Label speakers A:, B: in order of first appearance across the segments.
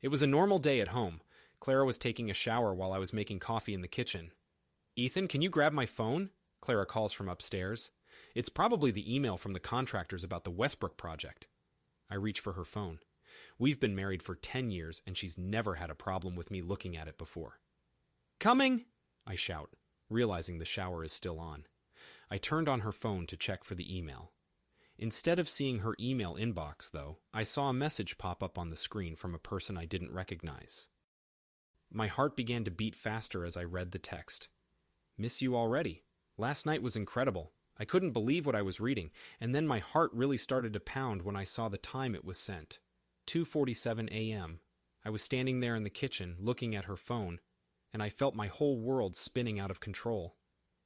A: It was a normal day at home. Clara was taking a shower while I was making coffee in the kitchen. "Ethan, can you grab my phone?" Clara calls from upstairs. It's probably the email from the contractors about the Westbrook project. I reach for her phone. We've been married for 10 years, and she's never had a problem with me looking at it before. "Coming!" I shout, realizing the shower is still on. I turned on her phone to check for the email. Instead of seeing her email inbox, though, I saw a message pop up on the screen from a person I didn't recognize. My heart began to beat faster as I read the text. "Miss you already. Last night was incredible. I couldn't believe what I was reading, and then my heart really started to pound when I saw the time it was sent. 2:47 a.m. I was standing there in the kitchen, looking at her phone, and I felt my whole world spinning out of control.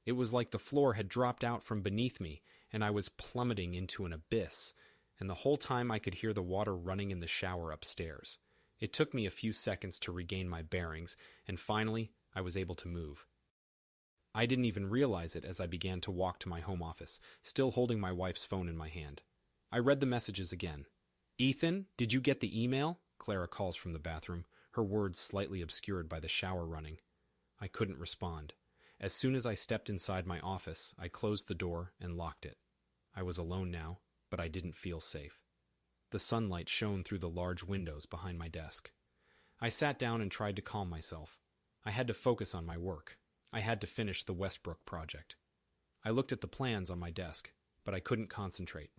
A: It was like the floor had dropped out from beneath me, and I was plummeting into an abyss, and the whole time I could hear the water running in the shower upstairs. It took me a few seconds to regain my bearings, and finally, I was able to move. I didn't even realize it as I began to walk to my home office, still holding my wife's phone in my hand. I read the messages again. "Ethan, did you get the email?" Clara calls from the bathroom, her words slightly obscured by the shower running. I couldn't respond. As soon as I stepped inside my office, I closed the door and locked it. I was alone now, but I didn't feel safe. The sunlight shone through the large windows behind my desk. I sat down and tried to calm myself. I had to focus on my work. I had to finish the Westbrook project. I looked at the plans on my desk, but I couldn't concentrate.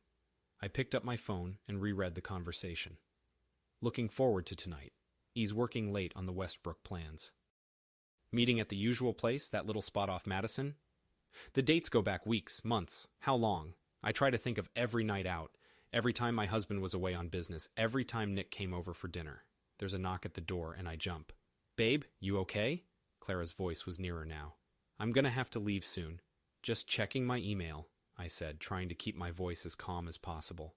A: I picked up my phone and reread the conversation. "Looking forward to tonight. He's working late on the Westbrook plans. Meeting at the usual place, that little spot off Madison? The dates go back weeks, months. How long? I try to think of every night out, every time my husband was away on business, every time Nick came over for dinner. There's a knock at the door and I jump. "Babe, you okay?" Clara's voice was nearer now. "I'm gonna have to leave soon. Just checking my email," I said, trying to keep my voice as calm as possible.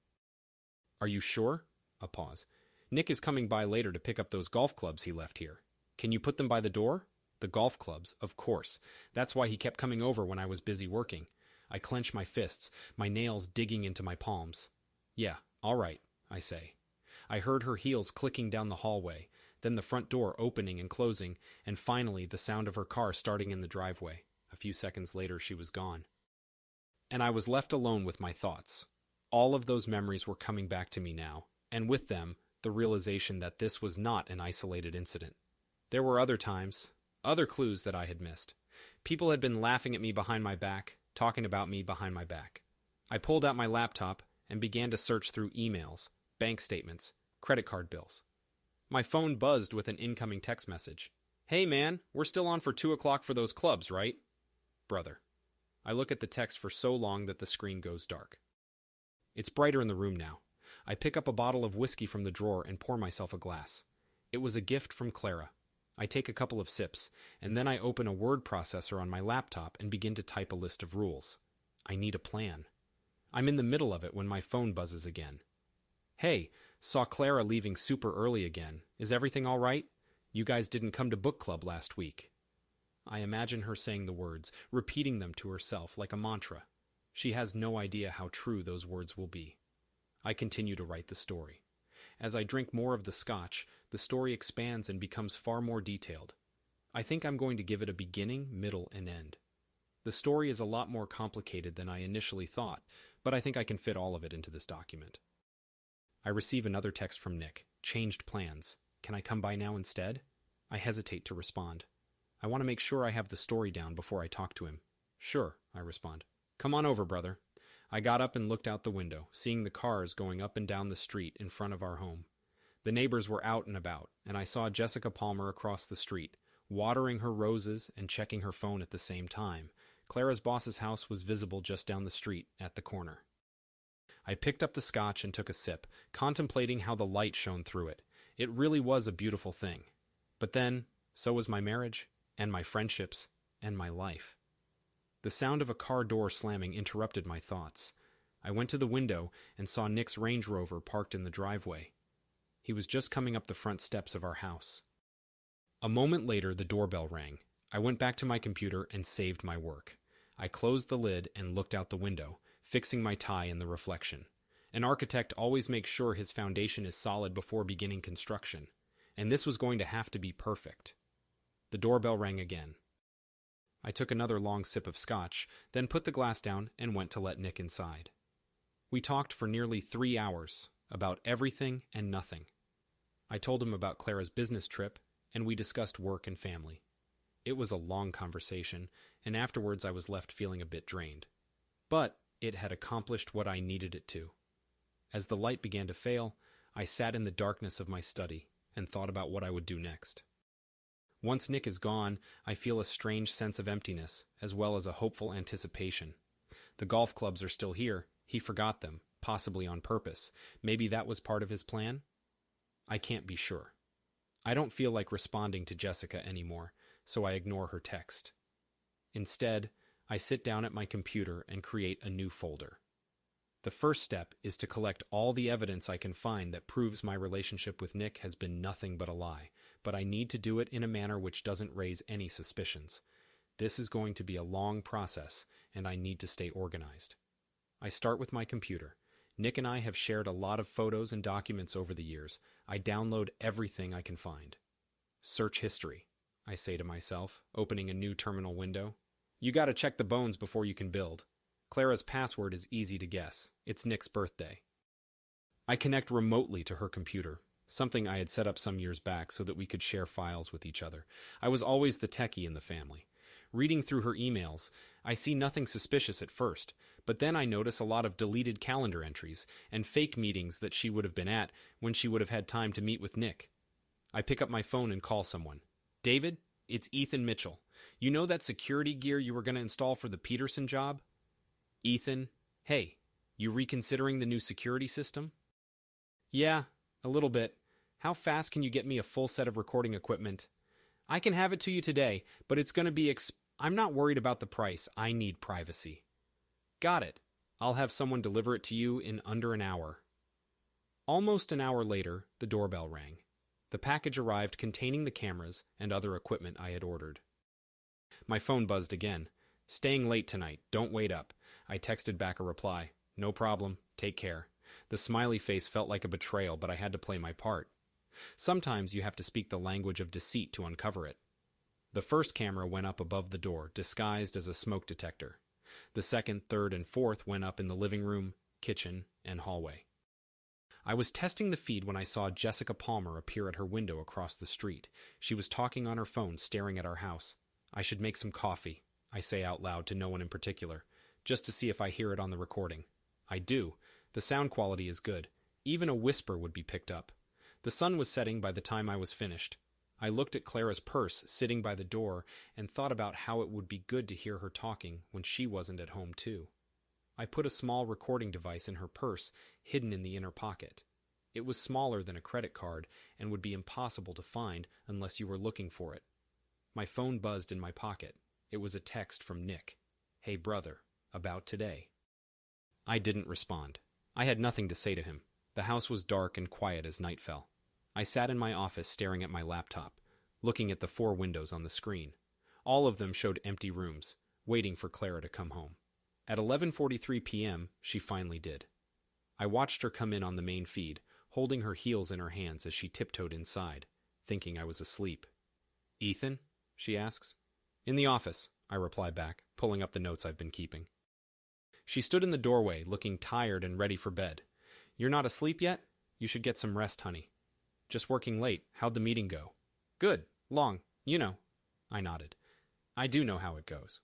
A: "Are you sure?" A pause. "Nick is coming by later to pick up those golf clubs he left here. Can you put them by the door?" The golf clubs, of course. That's why he kept coming over when I was busy working. I clench my fists, my nails digging into my palms. "Yeah, all right," I say. I heard her heels clicking down the hallway, then the front door opening and closing, and finally the sound of her car starting in the driveway. A few seconds later, she was gone. And I was left alone with my thoughts. All of those memories were coming back to me now, and with them, the realization that this was not an isolated incident. There were other times, other clues that I had missed. People had been laughing at me behind my back, talking about me behind my back. I pulled out my laptop and began to search through emails, bank statements, credit card bills. My phone buzzed with an incoming text message. "Hey man, we're still on for 2 o'clock for those clubs, right? Brother." I look at the text for so long that the screen goes dark. It's brighter in the room now. I pick up a bottle of whiskey from the drawer and pour myself a glass. It was a gift from Clara. I take a couple of sips, and then I open a word processor on my laptop and begin to type a list of rules. I need a plan. I'm in the middle of it when my phone buzzes again. "Hey, saw Clara leaving super early again. Is everything all right? You guys didn't come to book club last week." I imagine her saying the words, repeating them to herself like a mantra. She has no idea how true those words will be. I continue to write the story. As I drink more of the scotch, the story expands and becomes far more detailed. I think I'm going to give it a beginning, middle, and end. The story is a lot more complicated than I initially thought, but I think I can fit all of it into this document. I receive another text from Nick. "Changed plans. Can I come by now instead?" I hesitate to respond. I want to make sure I have the story down before I talk to him. "Sure," I respond. "Come on over, brother." I got up and looked out the window, seeing the cars going up and down the street in front of our home. The neighbors were out and about, and I saw Jessica Palmer across the street, watering her roses and checking her phone at the same time. Clara's boss's house was visible just down the street, at the corner. I picked up the scotch and took a sip, contemplating how the light shone through it. It really was a beautiful thing. But then, so was my marriage, and my friendships, and my life. The sound of a car door slamming interrupted my thoughts. I went to the window and saw Nick's Range Rover parked in the driveway. He was just coming up the front steps of our house. A moment later, the doorbell rang. I went back to my computer and saved my work. I closed the lid and looked out the window, fixing my tie in the reflection. An architect always makes sure his foundation is solid before beginning construction. and this was going to have to be perfect. The doorbell rang again. I took another long sip of scotch, then put the glass down and went to let Nick inside. We talked for nearly 3 hours, about everything and nothing. I told him about Clara's business trip, and we discussed work and family. It was a long conversation, and afterwards I was left feeling a bit drained. But it had accomplished what I needed it to. As the light began to fail, I sat in the darkness of my study and thought about what I would do next. Once Nick is gone, I feel a strange sense of emptiness, as well as a hopeful anticipation. The golf clubs are still here. He forgot them, possibly on purpose. Maybe that was part of his plan? I can't be sure. I don't feel like responding to Jessica anymore, so I ignore her text. Instead, I sit down at my computer and create a new folder. The first step is to collect all the evidence I can find that proves my relationship with Nick has been nothing but a lie, but I need to do it in a manner which doesn't raise any suspicions. This is going to be a long process, and I need to stay organized. I start with my computer. Nick and I have shared a lot of photos and documents over the years. I download everything I can find. Search history, I say to myself, opening a new terminal window. You gotta check the bones before you can build. Clara's password is easy to guess. It's Nick's birthday. I connect remotely to her computer, something I had set up some years back so that we could share files with each other. I was always the techie in the family. Reading through her emails, I see nothing suspicious at first, but then I notice a lot of deleted calendar entries and fake meetings that she would have been at when she would have had time to meet with Nick. I pick up my phone and call someone. David, it's Ethan Mitchell. You know that security gear you were going to install for the Peterson job? Ethan, hey, you reconsidering the new security system? Yeah, a little bit. How fast can you get me a full set of recording equipment? I can have it to you today, but it's going to be I'm not worried about the price. I need privacy. Got it. I'll have someone deliver it to you in under an hour. Almost an hour later, the doorbell rang. The package arrived containing the cameras and other equipment I had ordered. My phone buzzed again. Staying late tonight. Don't wait up. I texted back a reply. No problem. Take care. The smiley face felt like a betrayal, but I had to play my part. Sometimes you have to speak the language of deceit to uncover it. The first camera went up above the door, disguised as a smoke detector. The second, third, and fourth went up in the living room, kitchen, and hallway. I was testing the feed when I saw Jessica Palmer appear at her window across the street. She was talking on her phone, staring at our house. I should make some coffee, I say out loud to no one in particular, just to see if I hear it on the recording. I do. The sound quality is good. Even a whisper would be picked up. The sun was setting by the time I was finished. I looked at Clara's purse sitting by the door and thought about how it would be good to hear her talking when she wasn't at home too. I put a small recording device in her purse, hidden in the inner pocket. It was smaller than a credit card and would be impossible to find unless you were looking for it. My phone buzzed in my pocket. It was a text from Nick. Hey brother, about today. I didn't respond. I had nothing to say to him. The house was dark and quiet as night fell. I sat in my office staring at my laptop, looking at the 4 windows on the screen. All of them showed empty rooms, waiting for Clara to come home. At 11:43 p.m., she finally did. I watched her come in on the main feed, holding her heels in her hands as she tiptoed inside, thinking I was asleep. Ethan? She asks. In the office, I reply back, pulling up the notes I've been keeping. She stood in the doorway, looking tired and ready for bed. You're not asleep yet? You should get some rest, honey. Just working late. How'd the meeting go? Good. Long. You know. I nodded. I do know how it goes.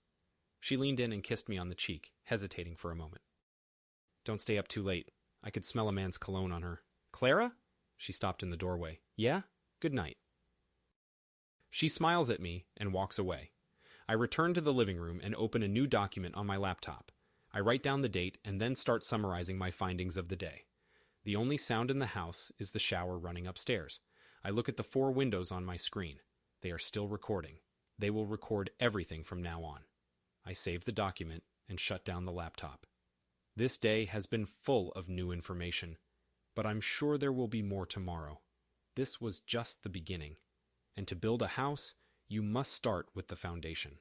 A: She leaned in and kissed me on the cheek, hesitating for a moment. Don't stay up too late. I could smell a man's cologne on her. Clara? She stopped in the doorway. Yeah? Good night. She smiles at me and walks away. I return to the living room and open a new document on my laptop. I write down the date and then start summarizing my findings of the day. The only sound in the house is the shower running upstairs. I look at the 4 windows on my screen. They are still recording. They will record everything from now on. I save the document and shut down the laptop. This day has been full of new information, but I'm sure there will be more tomorrow. This was just the beginning. And to build a house, you must start with the foundation.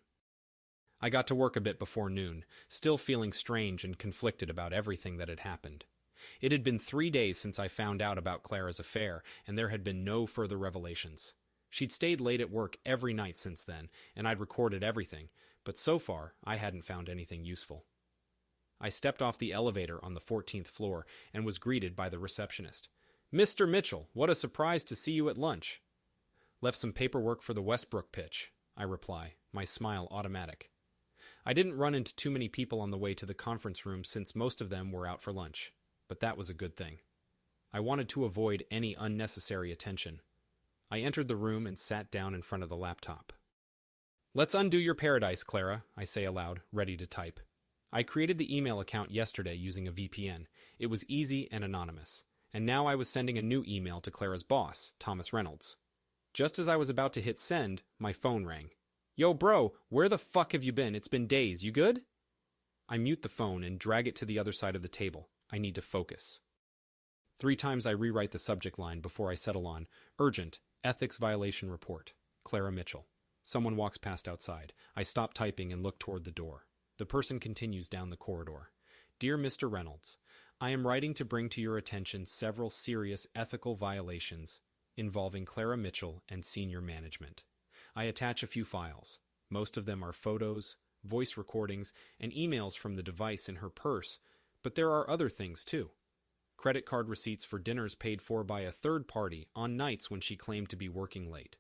A: I got to work a bit before noon, still feeling strange and conflicted about everything that had happened. It had been 3 days since I found out about Clara's affair, and there had been no further revelations. She'd stayed late at work every night since then, and I'd recorded everything, but so far I hadn't found anything useful. I stepped off the elevator on the 14th floor and was greeted by the receptionist. "Mr. Mitchell, what a surprise to see you at lunch." "Left some paperwork for the Westbrook pitch," I reply, my smile automatic. I didn't run into too many people on the way to the conference room since most of them were out for lunch, but that was a good thing. I wanted to avoid any unnecessary attention. I entered the room and sat down in front of the laptop. "Let's undo your paradise, Clara," I say aloud, ready to type. I created the email account yesterday using a VPN. It was easy and anonymous, and now I was sending a new email to Clara's boss, Thomas Reynolds. Just as I was about to hit send, my phone rang. "Yo, bro, where the fuck have you been? It's been days. You good?" I mute the phone and drag it to the other side of the table. I need to focus. 3 times I rewrite the subject line before I settle on urgent, ethics violation report, Clara Mitchell. Someone walks past outside. I stop typing and look toward the door. The person continues down the corridor. "Dear Mr. Reynolds, I am writing to bring to your attention several serious ethical violations involving Clara Mitchell and senior management. I attach a few files. Most of them are photos, voice recordings, and emails from the device in her purse, but there are other things too. Credit card receipts for dinners paid for by a third party on nights when she claimed to be working late.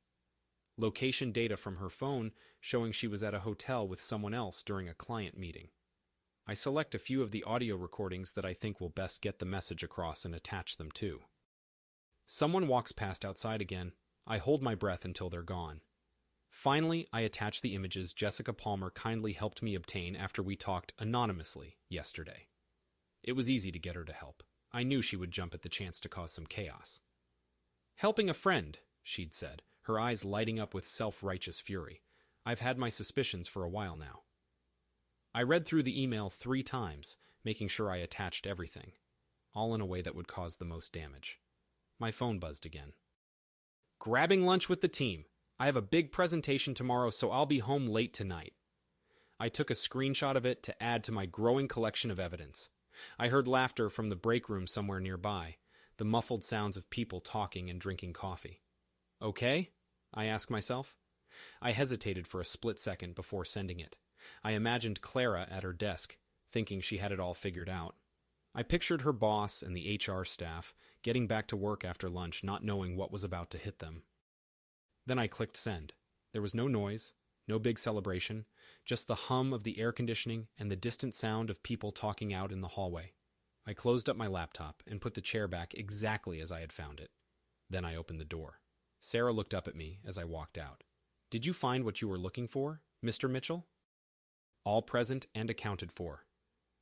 A: Location data from her phone showing she was at a hotel with someone else during a client meeting. I select a few of the audio recordings that I think will best get the message across and attach them too." Someone walks past outside again. I hold my breath until they're gone. Finally, I attach the images Jessica Palmer kindly helped me obtain after we talked anonymously yesterday. It was easy to get her to help. I knew she would jump at the chance to cause some chaos. "Helping a friend," she'd said, her eyes lighting up with self-righteous fury. I've had my suspicions for a while now. I read through the email 3 times, making sure I attached everything, all in a way that would cause the most damage. My phone buzzed again. "Grabbing lunch with the team. I have a big presentation tomorrow, so I'll be home late tonight." I took a screenshot of it to add to my growing collection of evidence. I heard laughter from the break room somewhere nearby, the muffled sounds of people talking and drinking coffee. "Okay?" I asked myself. I hesitated for a split second before sending it. I imagined Clara at her desk, thinking she had it all figured out. I pictured her boss and the HR staff getting back to work after lunch, not knowing what was about to hit them. Then I clicked send. There was no noise, no big celebration, just the hum of the air conditioning and the distant sound of people talking out in the hallway. I closed up my laptop and put the chair back exactly as I had found it. Then I opened the door. Sarah looked up at me as I walked out. "Did you find what you were looking for, Mr. Mitchell?" "All present and accounted for."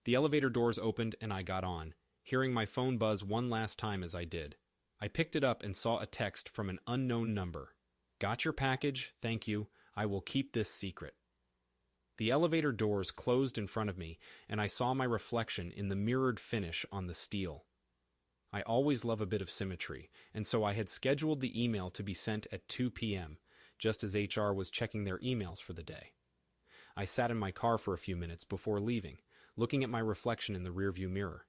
A: The elevator doors opened and I got on, hearing my phone buzz one last time as I did. I picked it up and saw a text from an unknown number. "Got your package, thank you. I will keep this secret." The elevator doors closed in front of me, and I saw my reflection in the mirrored finish on the steel. I always love a bit of symmetry, and so I had scheduled the email to be sent at 2 p.m., just as HR was checking their emails for the day. I sat in my car for a few minutes before leaving, looking at my reflection in the rearview mirror.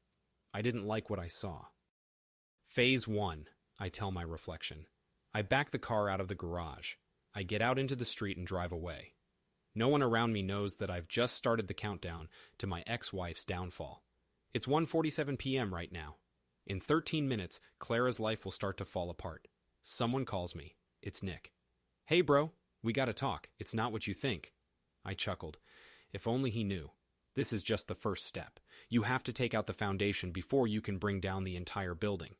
A: I didn't like what I saw. Phase 1, I tell my reflection. I back the car out of the garage. I get out into the street and drive away. No one around me knows that I've just started the countdown to my ex-wife's downfall. It's 1:47 p.m. right now. In 13 minutes, Clara's life will start to fall apart. Someone calls me. It's Nick. "Hey, bro, we gotta talk. It's not what you think." I chuckled. If only he knew. This is just the first step. You have to take out the foundation before you can bring down the entire building.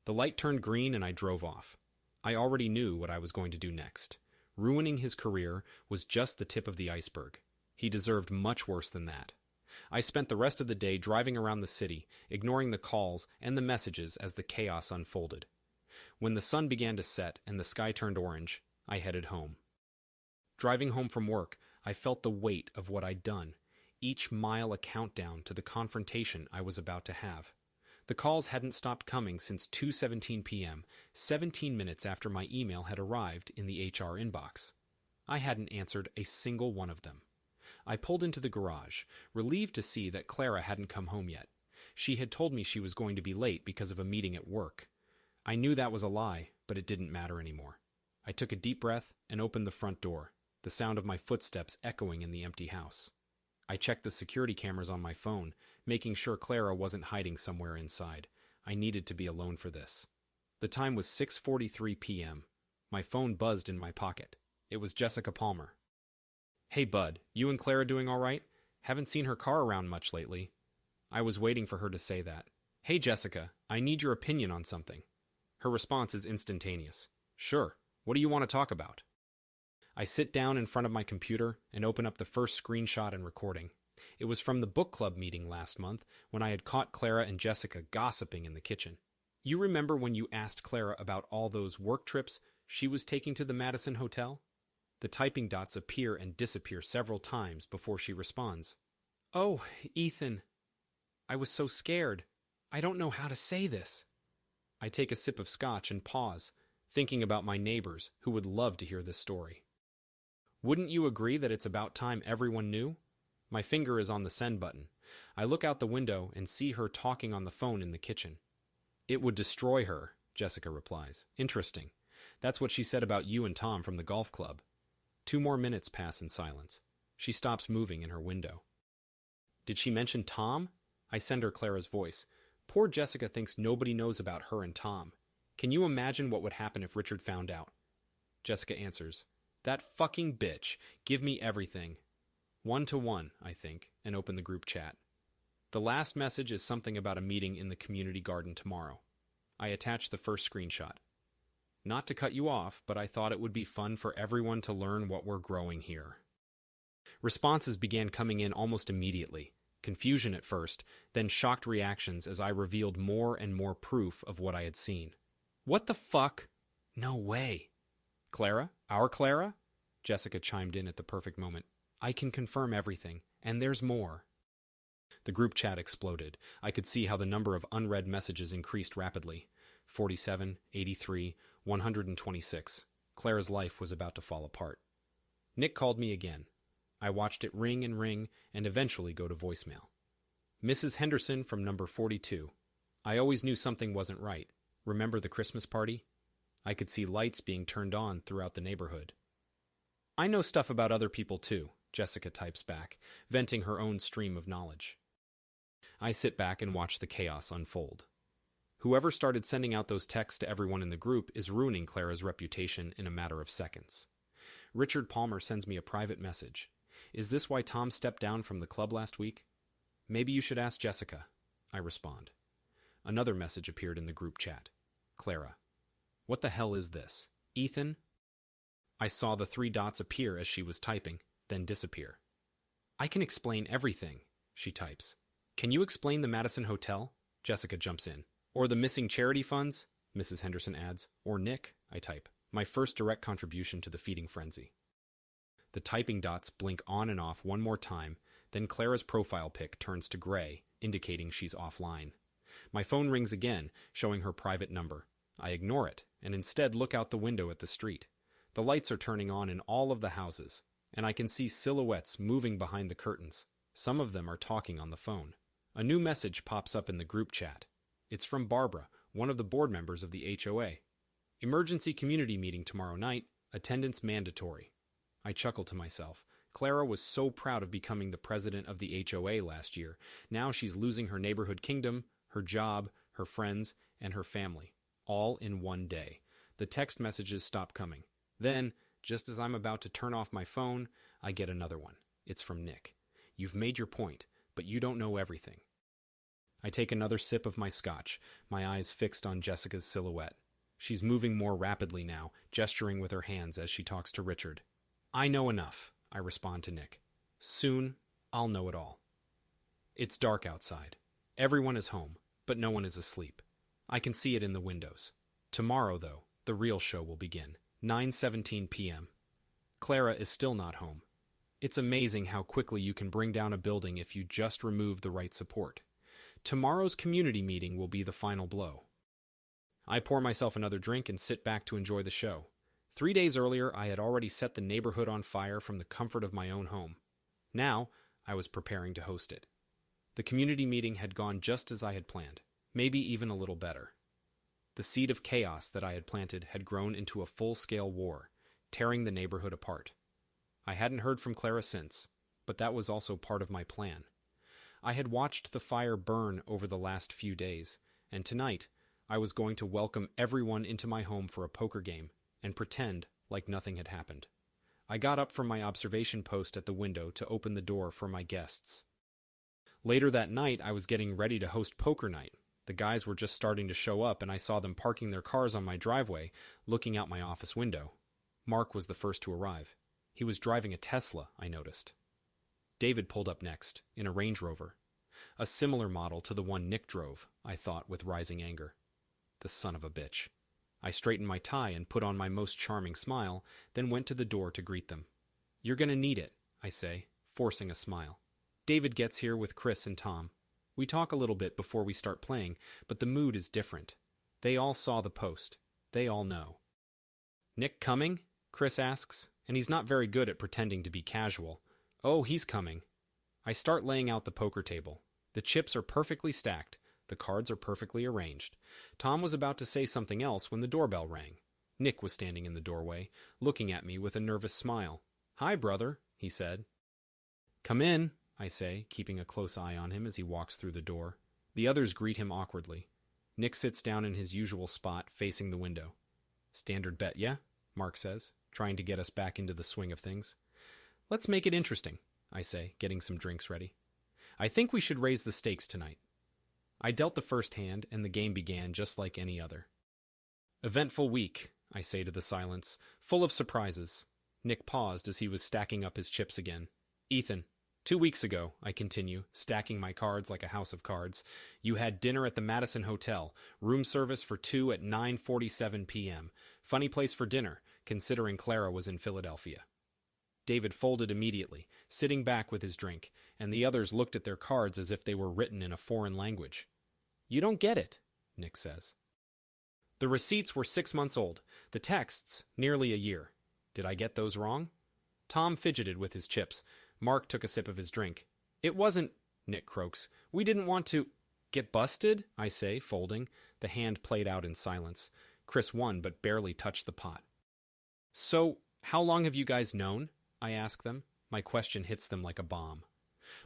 A: The light turned green and I drove off. I already knew what I was going to do next. Ruining his career was just the tip of the iceberg. He deserved much worse than that. I spent the rest of the day driving around the city, ignoring the calls and the messages as the chaos unfolded. When the sun began to set and the sky turned orange, I headed home. Driving home from work, I felt the weight of what I'd done, each mile a countdown to the confrontation I was about to have. The calls hadn't stopped coming since 2:17 p.m., 17 minutes after my email had arrived in the HR inbox. I hadn't answered a single one of them. I pulled into the garage, relieved to see that Clara hadn't come home yet. She had told me she was going to be late because of a meeting at work. I knew that was a lie, but it didn't matter anymore. I took a deep breath and opened the front door, the sound of my footsteps echoing in the empty house. I checked the security cameras on my phone, making sure Clara wasn't hiding somewhere inside. I needed to be alone for this. The time was 6:43 p.m. My phone buzzed in my pocket. It was Jessica Palmer. "Hey, bud, you and Clara doing all right? Haven't seen her car around much lately." I was waiting for her to say that. "Hey, Jessica, I need your opinion on something." Her response is instantaneous. "Sure, what do you want to talk about?" I sit down in front of my computer and open up the first screenshot and recording. It was from the book club meeting last month when I had caught Clara and Jessica gossiping in the kitchen. You remember when you asked Clara about all those work trips she was taking to the Madison Hotel? The typing dots appear and disappear several times before she responds. "Oh, Ethan, I was so scared. I don't know how to say this." I take a sip of scotch and pause, thinking about my neighbors who would love to hear this story. Wouldn't you agree that it's about time everyone knew? My finger is on the send button. I look out the window and see her talking on the phone in the kitchen. "It would destroy her," Jessica replies. "Interesting. That's what she said about you and Tom from the golf club." 2 more minutes pass in silence. She stops moving in her window. "Did she mention Tom?" I send her Clara's voice. "Poor Jessica thinks nobody knows about her and Tom. Can you imagine what would happen if Richard found out?" Jessica answers, "That fucking bitch. Give me everything." 1-to-1, I think, and open the group chat. The last message is something about a meeting in the community garden tomorrow. I attach the first screenshot. "Not to cut you off, but I thought it would be fun for everyone to learn what we're growing here." Responses began coming in almost immediately. Confusion at first, then shocked reactions as I revealed more and more proof of what I had seen. "What the fuck? No way." "Clara? Our Clara?" Jessica chimed in at the perfect moment. "I can confirm everything, and there's more." The group chat exploded. I could see how the number of unread messages increased rapidly. 47, 83, 126. Clara's life was about to fall apart. Nick called me again. I watched it ring and eventually go to voicemail. "Mrs. Henderson from number 42. I always knew something wasn't right. Remember the Christmas party?" I could see lights being turned on throughout the neighborhood. "I know stuff about other people too," Jessica types back, venting her own stream of knowledge. I sit back and watch the chaos unfold. Whoever started sending out those texts to everyone in the group is ruining Clara's reputation in a matter of seconds. Richard Palmer sends me a private message. "Is this why Tom stepped down from the club last week? Maybe you should ask Jessica." I respond. Another message appeared in the group chat. Clara. "What the hell is this? Ethan?" I saw the 3 dots appear as she was typing, then disappear. "I can explain everything," she types. "Can you explain the Madison Hotel?" Jessica jumps in. "Or the missing charity funds?" Mrs. Henderson adds. "Or Nick," I type. My first direct contribution to the feeding frenzy. The typing dots blink on and off one more time, then Clara's profile pic turns to gray, indicating she's offline. My phone rings again, showing her private number. I ignore it, and instead look out the window at the street. The lights are turning on in all of the houses, and I can see silhouettes moving behind the curtains. Some of them are talking on the phone. A new message pops up in the group chat. It's from Barbara, one of the board members of the HOA. "Emergency community meeting tomorrow night. Attendance mandatory." I chuckle to myself. Clara was so proud of becoming the president of the HOA last year. Now she's losing her neighborhood kingdom, her job, her friends, and her family, all in one day. The text messages stop coming. Then, just as I'm about to turn off my phone, I get another one. It's from Nick. "You've made your point, but you don't know everything." I take another sip of my scotch, my eyes fixed on Jessica's silhouette. She's moving more rapidly now, gesturing with her hands as she talks to Richard. "I know enough," I respond to Nick. "Soon, I'll know it all." It's dark outside. Everyone is home, but no one is asleep. I can see it in the windows. Tomorrow, though, the real show will begin. 9:17 p.m. Clara is still not home. It's amazing how quickly you can bring down a building if you just remove the right support. Tomorrow's community meeting will be the final blow. I pour myself another drink and sit back to enjoy the show. 3 days earlier, I had already set the neighborhood on fire from the comfort of my own home. Now, I was preparing to host it. The community meeting had gone just as I had planned, maybe even a little better. The seed of chaos that I had planted had grown into a full-scale war, tearing the neighborhood apart. I hadn't heard from Clara since, but that was also part of my plan. I had watched the fire burn over the last few days, and tonight I was going to welcome everyone into my home for a poker game and pretend like nothing had happened. I got up from my observation post at the window to open the door for my guests. Later that night, I was getting ready to host poker night. The guys were just starting to show up, and I saw them parking their cars on my driveway, looking out my office window. Mark was the first to arrive. He was driving a Tesla, I noticed. David pulled up next, in a Range Rover. A similar model to the one Nick drove, I thought with rising anger. The son of a bitch. I straightened my tie and put on my most charming smile, then went to the door to greet them. "You're gonna need it," I say, forcing a smile. David gets here with Chris and Tom. We talk a little bit before we start playing, but the mood is different. They all saw the post. They all know. "Nick coming?" Chris asks, and he's not very good at pretending to be casual. "Oh, he's coming." I start laying out the poker table. The chips are perfectly stacked. The cards are perfectly arranged. Tom was about to say something else when the doorbell rang. Nick was standing in the doorway, looking at me with a nervous smile. "Hi, brother," he said. "Come in," I say, keeping a close eye on him as he walks through the door. The others greet him awkwardly. Nick sits down in his usual spot, facing the window. "Standard bet, yeah?" Mark says, trying to get us back into the swing of things. "Let's make it interesting," I say, getting some drinks ready. "I think we should raise the stakes tonight." I dealt the first hand, and the game began just like any other. "Eventful week," I say to the silence, "full of surprises." Nick paused as he was stacking up his chips again. "Ethan, 2 weeks ago," I continue, stacking my cards like a house of cards, "you had dinner at the Madison Hotel, room service for 2 at 9:47 p.m. Funny place for dinner, considering Clara was in Philadelphia." David folded immediately, sitting back with his drink, and the others looked at their cards as if they were written in a foreign language. "You don't get it," Nick says. "The receipts were 6 months old, the texts nearly a year. Did I get those wrong?" Tom fidgeted with his chips. Mark took a sip of his drink. "It wasn't," Nick croaks. "We didn't want to—" "Get busted?" I say, folding. The hand played out in silence. Chris won, but barely touched the pot. "So, how long have you guys known?" I ask them. My question hits them like a bomb.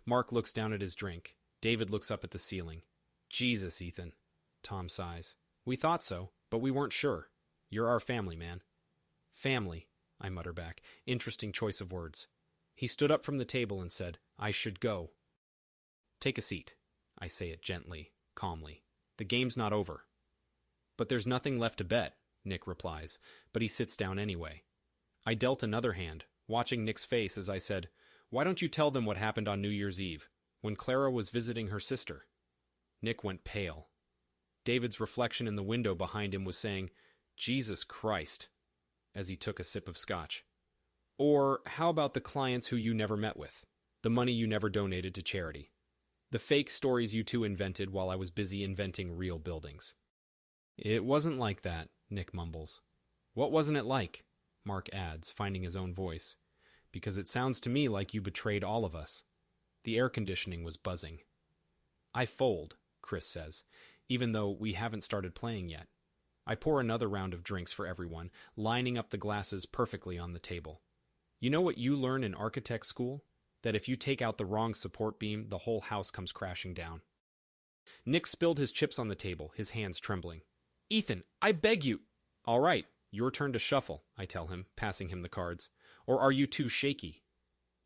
A: Mark looks down at his drink. David looks up at the ceiling. "Jesus, Ethan." Tom sighs. "We thought so, but we weren't sure. You're our family, man." "Family," I mutter back. Interesting choice of words. He stood up from the table and said, "I should go." "Take a seat." I say it gently, calmly. "The game's not over." "But there's nothing left to bet," Nick replies, but he sits down anyway. I dealt another hand, watching Nick's face as I said, "Why don't you tell them what happened on New Year's Eve, when Clara was visiting her sister?" Nick went pale. David's reflection in the window behind him was saying, "Jesus Christ," as he took a sip of scotch. "Or how about the clients who you never met with? The money you never donated to charity? The fake stories you two invented while I was busy inventing real buildings?" "It wasn't like that," Nick mumbles. "What wasn't it like?" Mark adds, finding his own voice. "Because it sounds to me like you betrayed all of us." The air conditioning was buzzing. "I fold," Chris says, "even though we haven't started playing yet." I pour another round of drinks for everyone, lining up the glasses perfectly on the table. "You know what you learn in architect school? That if you take out the wrong support beam, the whole house comes crashing down." Nick spilled his chips on the table, his hands trembling. "Ethan, I beg you—" "All right, your turn to shuffle," I tell him, passing him the cards. "Or are you too shaky?"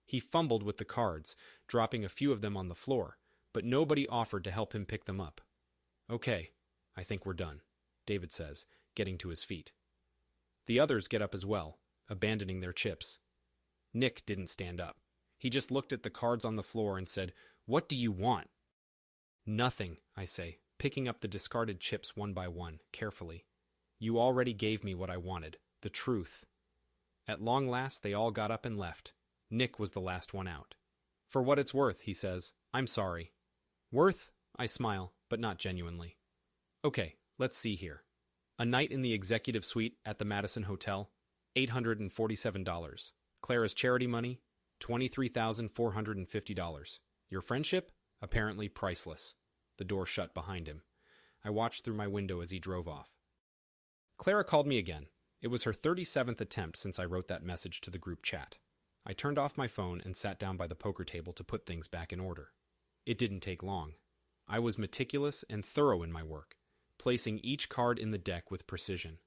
A: He fumbled with the cards, dropping a few of them on the floor, but nobody offered to help him pick them up. "Okay, I think we're done," David says, getting to his feet. The others get up as well, abandoning their chips. Nick didn't stand up. He just looked at the cards on the floor and said, "What do you want?" "Nothing," I say, picking up the discarded chips one by one, carefully. "You already gave me what I wanted, the truth." At long last, they all got up and left. Nick was the last one out. "For what it's worth," he says, "I'm sorry." "Worth?" I smile, but not genuinely. "Okay, let's see here. A night in the executive suite at the Madison Hotel, $847. Clara's charity money, $23,450. Your friendship, Apparently priceless. The door shut behind him. I watched through my window as he drove off. Clara called me again. It was her 37th attempt since I wrote that message to the group chat. I turned off my phone and sat down by the poker table to put things back in order. It didn't take long. I was meticulous and thorough in my work, placing each card in the deck with precision.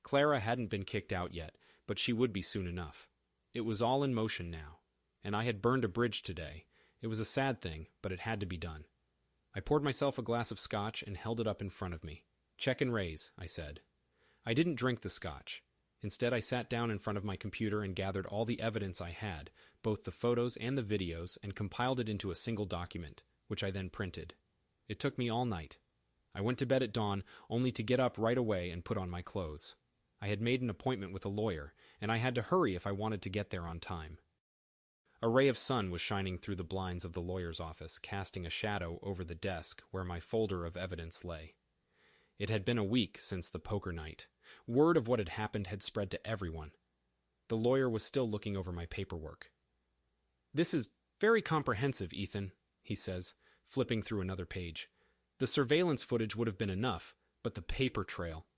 A: Clara hadn't been kicked out yet, but she would be soon enough. It was all in motion now, and I had burned a bridge today. It was a sad thing, but it had to be done. I poured myself a glass of scotch and held it up in front of me. "Check and raise," I said. I didn't drink the scotch. Instead, I sat down in front of my computer and gathered all the evidence I had, both the photos and the videos, and compiled it into a single document, which I then printed. It took me all night. I went to bed at dawn, only to get up right away and put on my clothes. I had made an appointment with a lawyer, and I had to hurry if I wanted to get there on time. A ray of sun was shining through the blinds of the lawyer's office, casting a shadow over the desk where my folder of evidence lay. It had been a week since the poker night. Word of what had happened had spread to everyone. The lawyer was still looking over my paperwork. "This is very comprehensive, Ethan," he says, flipping through another page. "The surveillance footage would have been enough, but the paper trail."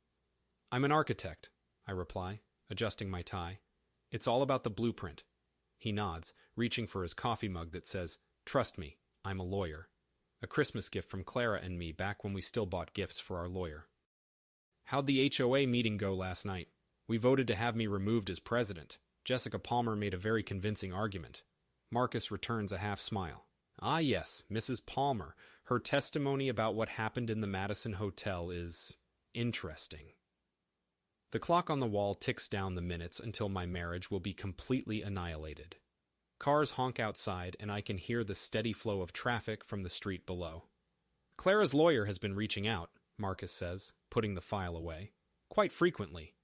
A: "I'm an architect," I reply, adjusting my tie. "It's all about the blueprint." He nods, reaching for his coffee mug that says, "Trust me, I'm a lawyer." A Christmas gift from Clara and me back when we still bought gifts for our lawyer. "How'd the HOA meeting go last night? We voted to have me removed as president. Jessica Palmer made a very convincing argument." Marcus returns a half smile. "Ah yes, Mrs. Palmer. Her testimony about what happened in the Madison Hotel is interesting." The clock on the wall ticks down the minutes until my marriage will be completely annihilated. Cars honk outside, and I can hear the steady flow of traffic from the street below. "Clara's lawyer has been reaching out," Marcus says, putting the file away. "Quite frequently."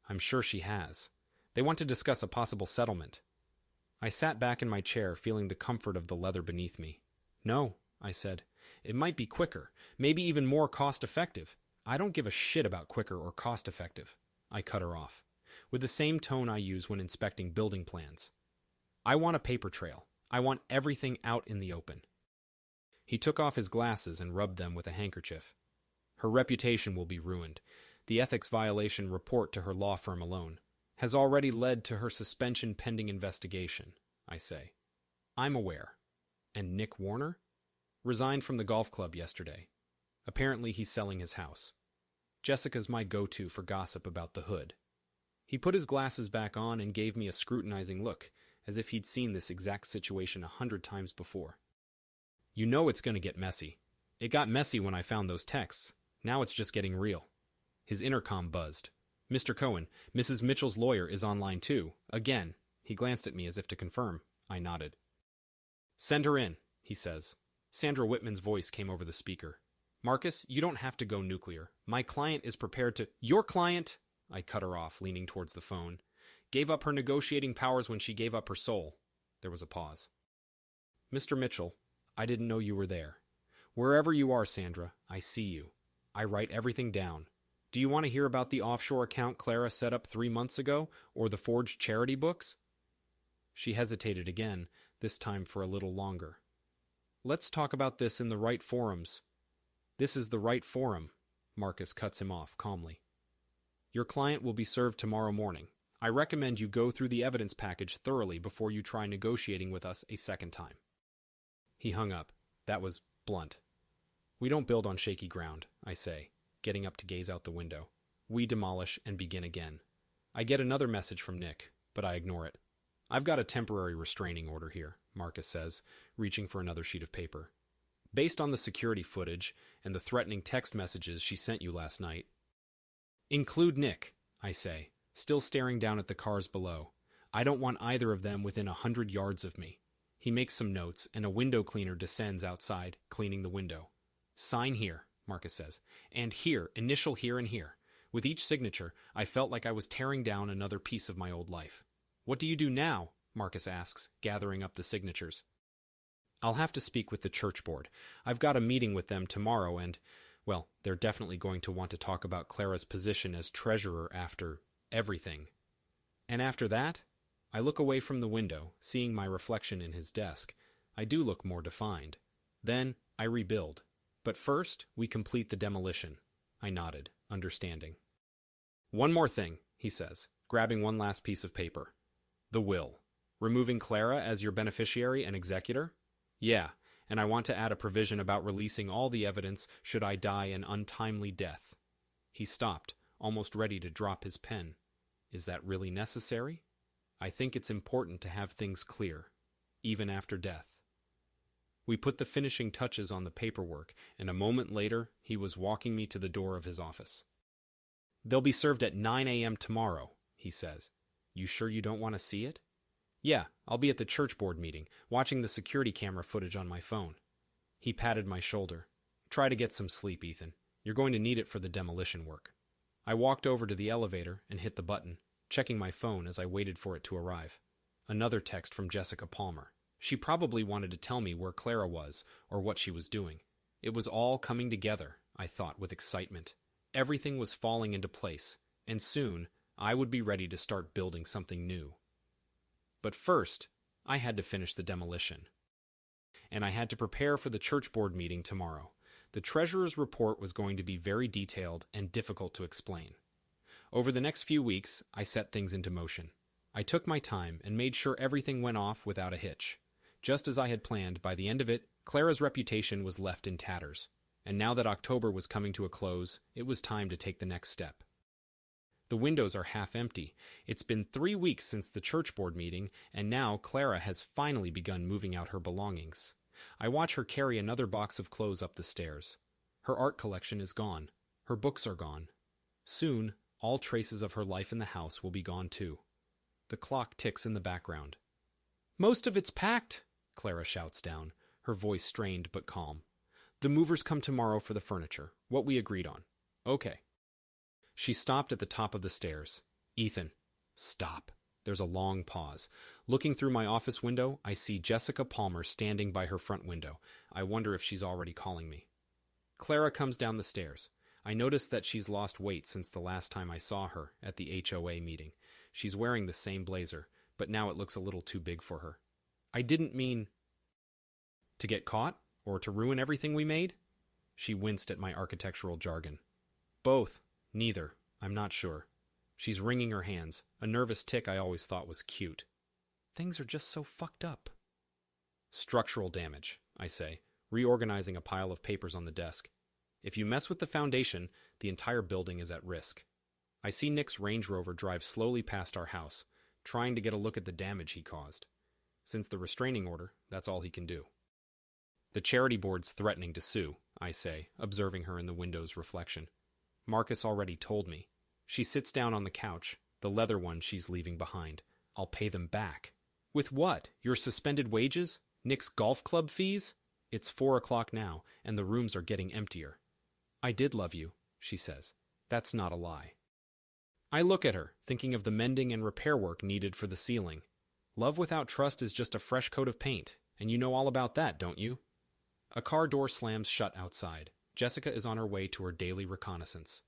A: "I'm sure she has. They want to discuss a possible settlement." I sat back in my chair, feeling the comfort of the leather beneath me. "No," I said. "It might be quicker, maybe even more cost-effective." "I don't give a shit about quicker or cost-effective," I cut her off, with the same tone I use when inspecting building plans. "I want a paper trail. I want everything out in the open." He took off his glasses and rubbed them with a handkerchief. "Her reputation will be ruined. The ethics violation report to her law firm alone has already led to her suspension pending investigation," I say. "I'm aware." "And Nick Warner?" "Resigned from the golf club yesterday. Apparently he's selling his house. Jessica's my go-to for gossip about the hood." He put his glasses back on and gave me a scrutinizing look, as if he'd seen this exact situation 100 times before. "You know it's going to get messy. It got messy when I found those texts. Now it's just getting real." His intercom buzzed. "Mr. Cohen, Mrs. Mitchell's lawyer is online too. Again." He glanced at me as if to confirm. I nodded. "Send her in," he says. Sandra Whitman's voice came over the speaker. "Marcus, you don't have to go nuclear. My client is prepared to—" "Your client," I cut her off, leaning towards the phone, "gave up her negotiating powers when she gave up her soul." There was a pause. "Mr. Mitchell, I didn't know you were there. Wherever you are, Sandra, I see you. I write everything down. Do you want to hear about the offshore account Clara set up 3 months ago, or the forged charity books?" She hesitated again, this time for a little longer. "Let's talk about this in the right forums." "This is the right forum," Marcus cuts him off calmly. "Your client will be served tomorrow morning. I recommend you go through the evidence package thoroughly before you try negotiating with us a second time." He hung up. That was blunt. "We don't build on shaky ground," I say, getting up to gaze out the window. We demolish and begin again. I get another message from Nick, but I ignore it. "I've got a temporary restraining order here," Marcus says, reaching for another sheet of paper. "Based on the security footage and the threatening text messages she sent you last night." "Include Nick," I say, still staring down at the cars below. "I don't want either of them within 100 yards of me." He makes some notes, and a window cleaner descends outside, cleaning the window. "Sign here," Marcus says, "and here, initial here and here." With each signature, I felt like I was tearing down another piece of my old life. "What do you do now?" Marcus asks, gathering up the signatures. "I'll have to speak with the church board. I've got a meeting with them tomorrow and, well, they're definitely going to want to talk about Clara's position as treasurer after everything." "And after that?" I look away from the window, seeing my reflection in his desk. I do look more defined. Then I rebuild. But first, we complete the demolition. I nodded, understanding. One more thing, he says, grabbing one last piece of paper. The will. Removing Clara as your beneficiary and executor? Yeah, and I want to add a provision about releasing all the evidence should I die an untimely death. He stopped, almost ready to drop his pen. Is that really necessary? I think it's important to have things clear, even after death. We put the finishing touches on the paperwork, and a moment later, he was walking me to the door of his office. They'll be served at 9 a.m. tomorrow, he says. You sure you don't want to see it? Yeah, I'll be at the church board meeting, watching the security camera footage on my phone. He patted my shoulder. Try to get some sleep, Ethan. You're going to need it for the demolition work. I walked over to the elevator and hit the button, checking my phone as I waited for it to arrive. Another text from Jessica Palmer. She probably wanted to tell me where Clara was or what she was doing. It was all coming together, I thought with excitement. Everything was falling into place, and soon I would be ready to start building something new. But first, I had to finish the demolition. And I had to prepare for the church board meeting tomorrow. The treasurer's report was going to be very detailed and difficult to explain. Over the next few weeks, I set things into motion. I took my time and made sure everything went off without a hitch. Just as I had planned, by the end of it, Clara's reputation was left in tatters. And now that October was coming to a close, it was time to take the next step. The windows are half empty. It's been 3 weeks since the church board meeting, and now Clara has finally begun moving out her belongings. I watch her carry another box of clothes up the stairs. Her art collection is gone. Her books are gone. Soon, all traces of her life in the house will be gone too. The clock ticks in the background. Most of it's packed, Clara shouts down, her voice strained but calm. The movers come tomorrow for the furniture, what we agreed on. Okay. She stopped at the top of the stairs. Ethan, stop. There's a long pause. Looking through my office window, I see Jessica Palmer standing by her front window. I wonder if she's already calling me. Clara comes down the stairs. I notice that she's lost weight since the last time I saw her at the HOA meeting. She's wearing the same blazer, but now it looks a little too big for her. I didn't mean to get caught or to ruin everything we made. She winced at my architectural jargon. Both. Neither. I'm not sure. She's wringing her hands, a nervous tick I always thought was cute. Things are just so fucked up. Structural damage, I say, reorganizing a pile of papers on the desk. If you mess with the foundation, the entire building is at risk. I see Nick's Range Rover drive slowly past our house, trying to get a look at the damage he caused. Since the restraining order, that's all he can do. The charity board's threatening to sue, I say, observing her in the window's reflection. Marcus already told me. She sits down on the couch, the leather one she's leaving behind. I'll pay them back. With what? Your suspended wages? Nick's golf club fees? It's 4 o'clock now, and the rooms are getting emptier. I did love you, she says. That's not a lie. I look at her, thinking of the mending and repair work needed for the ceiling. Love without trust is just a fresh coat of paint, and you know all about that, don't you? A car door slams shut outside. Jessica is on her way to her daily reconnaissance.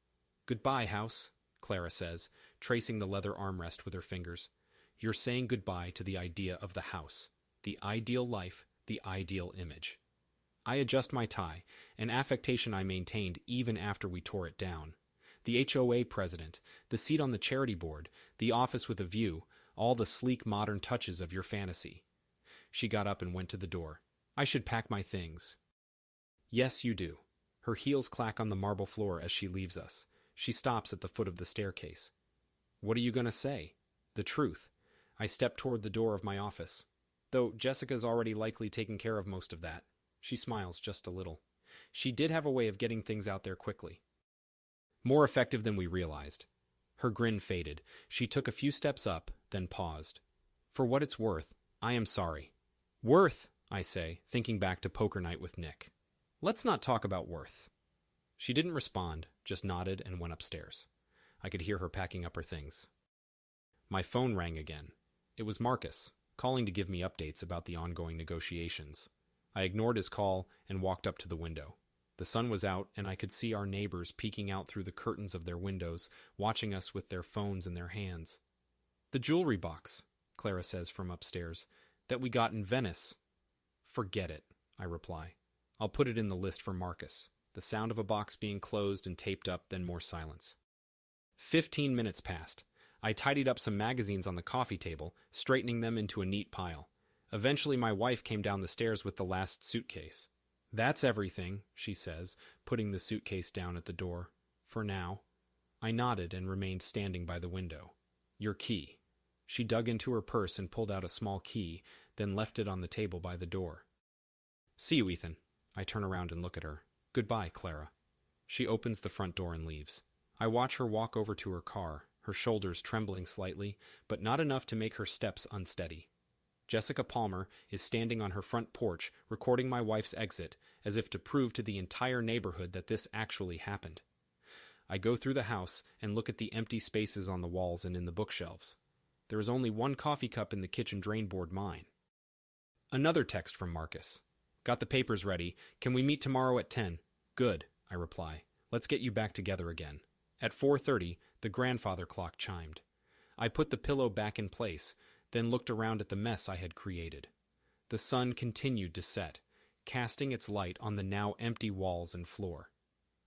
A: Goodbye, house, Clara says, tracing the leather armrest with her fingers. You're saying goodbye to the idea of the house, the ideal life, the ideal image. I adjust my tie, an affectation I maintained even after we tore it down. The HOA president, the seat on the charity board, the office with a view, all the sleek modern touches of your fantasy. She got up and went to the door. I should pack my things. Yes, you do. Her heels clack on the marble floor as she leaves us. She stops at the foot of the staircase. What are you going to say? The truth. I step toward the door of my office. Though Jessica's already likely taken care of most of that. She smiles just a little. She did have a way of getting things out there quickly. More effective than we realized. Her grin faded. She took a few steps up, then paused. For what it's worth, I am sorry. Worth, I say, thinking back to poker night with Nick. Let's not talk about worth. She didn't respond, just nodded and went upstairs. I could hear her packing up her things. My phone rang again. It was Marcus, calling to give me updates about the ongoing negotiations. I ignored his call and walked up to the window. The sun was out, and I could see our neighbors peeking out through the curtains of their windows, watching us with their phones in their hands. The jewelry box, Clara says from upstairs, that we got in Venice. Forget it, I reply. I'll put it in the list for Marcus. The sound of a box being closed and taped up, then more silence. 15 minutes passed. I tidied up some magazines on the coffee table, straightening them into a neat pile. Eventually my wife came down the stairs with the last suitcase. "That's everything," she says, putting the suitcase down at the door. "For now." I nodded and remained standing by the window. "Your key." She dug into her purse and pulled out a small key, then left it on the table by the door. "See you, Ethan." I turn around and look at her. "Goodbye, Clara." She opens the front door and leaves. I watch her walk over to her car, her shoulders trembling slightly, but not enough to make her steps unsteady. Jessica Palmer is standing on her front porch, recording my wife's exit, as if to prove to the entire neighborhood that this actually happened. I go through the house and look at the empty spaces on the walls and in the bookshelves. There is only one coffee cup in the kitchen drainboard, mine. Another text from Marcus. "Got the papers ready. Can we meet tomorrow at 10? "Good," I reply. "Let's get you back together again." At 4:30, the grandfather clock chimed. I put the pillow back in place, then looked around at the mess I had created. The sun continued to set, casting its light on the now empty walls and floor.